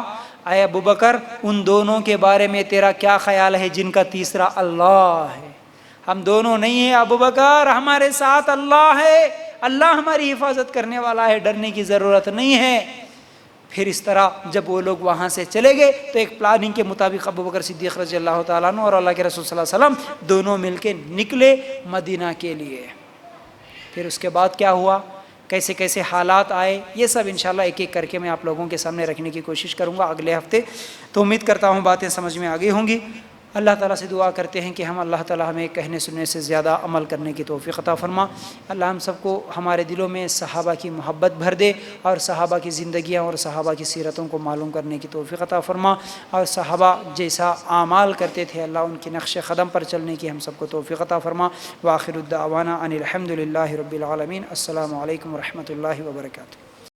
اے ابوبکر ان دونوں کے بارے میں تیرا کیا خیال ہے جن کا تیسرا اللہ ہے؟ ہم دونوں نہیں ہیں ابوبکر, ہمارے ساتھ اللہ ہے, اللہ ہماری حفاظت کرنے والا ہے, ڈرنے کی ضرورت نہیں ہے. پھر اس طرح جب وہ لوگ وہاں سے چلے گئے تو ایک پلاننگ کے مطابق ابوبکر صدیق رضی اللہ تعالیٰ عنہ اور اللہ کے رسول صلی اللہ علیہ وسلم دونوں مل کے نکلے مدینہ کے لیے. پھر اس کے بعد کیا ہوا, کیسے کیسے حالات آئے, یہ سب انشاءاللہ ایک ایک کر کے میں آپ لوگوں کے سامنے رکھنے کی کوشش کروں گا اگلے ہفتے. تو امید کرتا ہوں باتیں سمجھ میں آ گئی ہوں گی. اللہ تعالیٰ سے دعا کرتے ہیں کہ ہم اللہ تعالیٰ ہمیں کہنے سننے سے زیادہ عمل کرنے کی توفیق عطا فرما. اللہ ہم سب کو ہمارے دلوں میں صحابہ کی محبت بھر دے, اور صحابہ کی زندگیاں اور صحابہ کی سیرتوں کو معلوم کرنے کی توفیق عطا فرما, اور صحابہ جیسا اعمال کرتے تھے اللہ ان کے نقش قدم پر چلنے کی ہم سب کو توفیق عطا فرما. وآخر الدعوانا ان الحمد للہ رب العالمین. السلام علیکم ورحمۃ اللہ وبرکاتہ.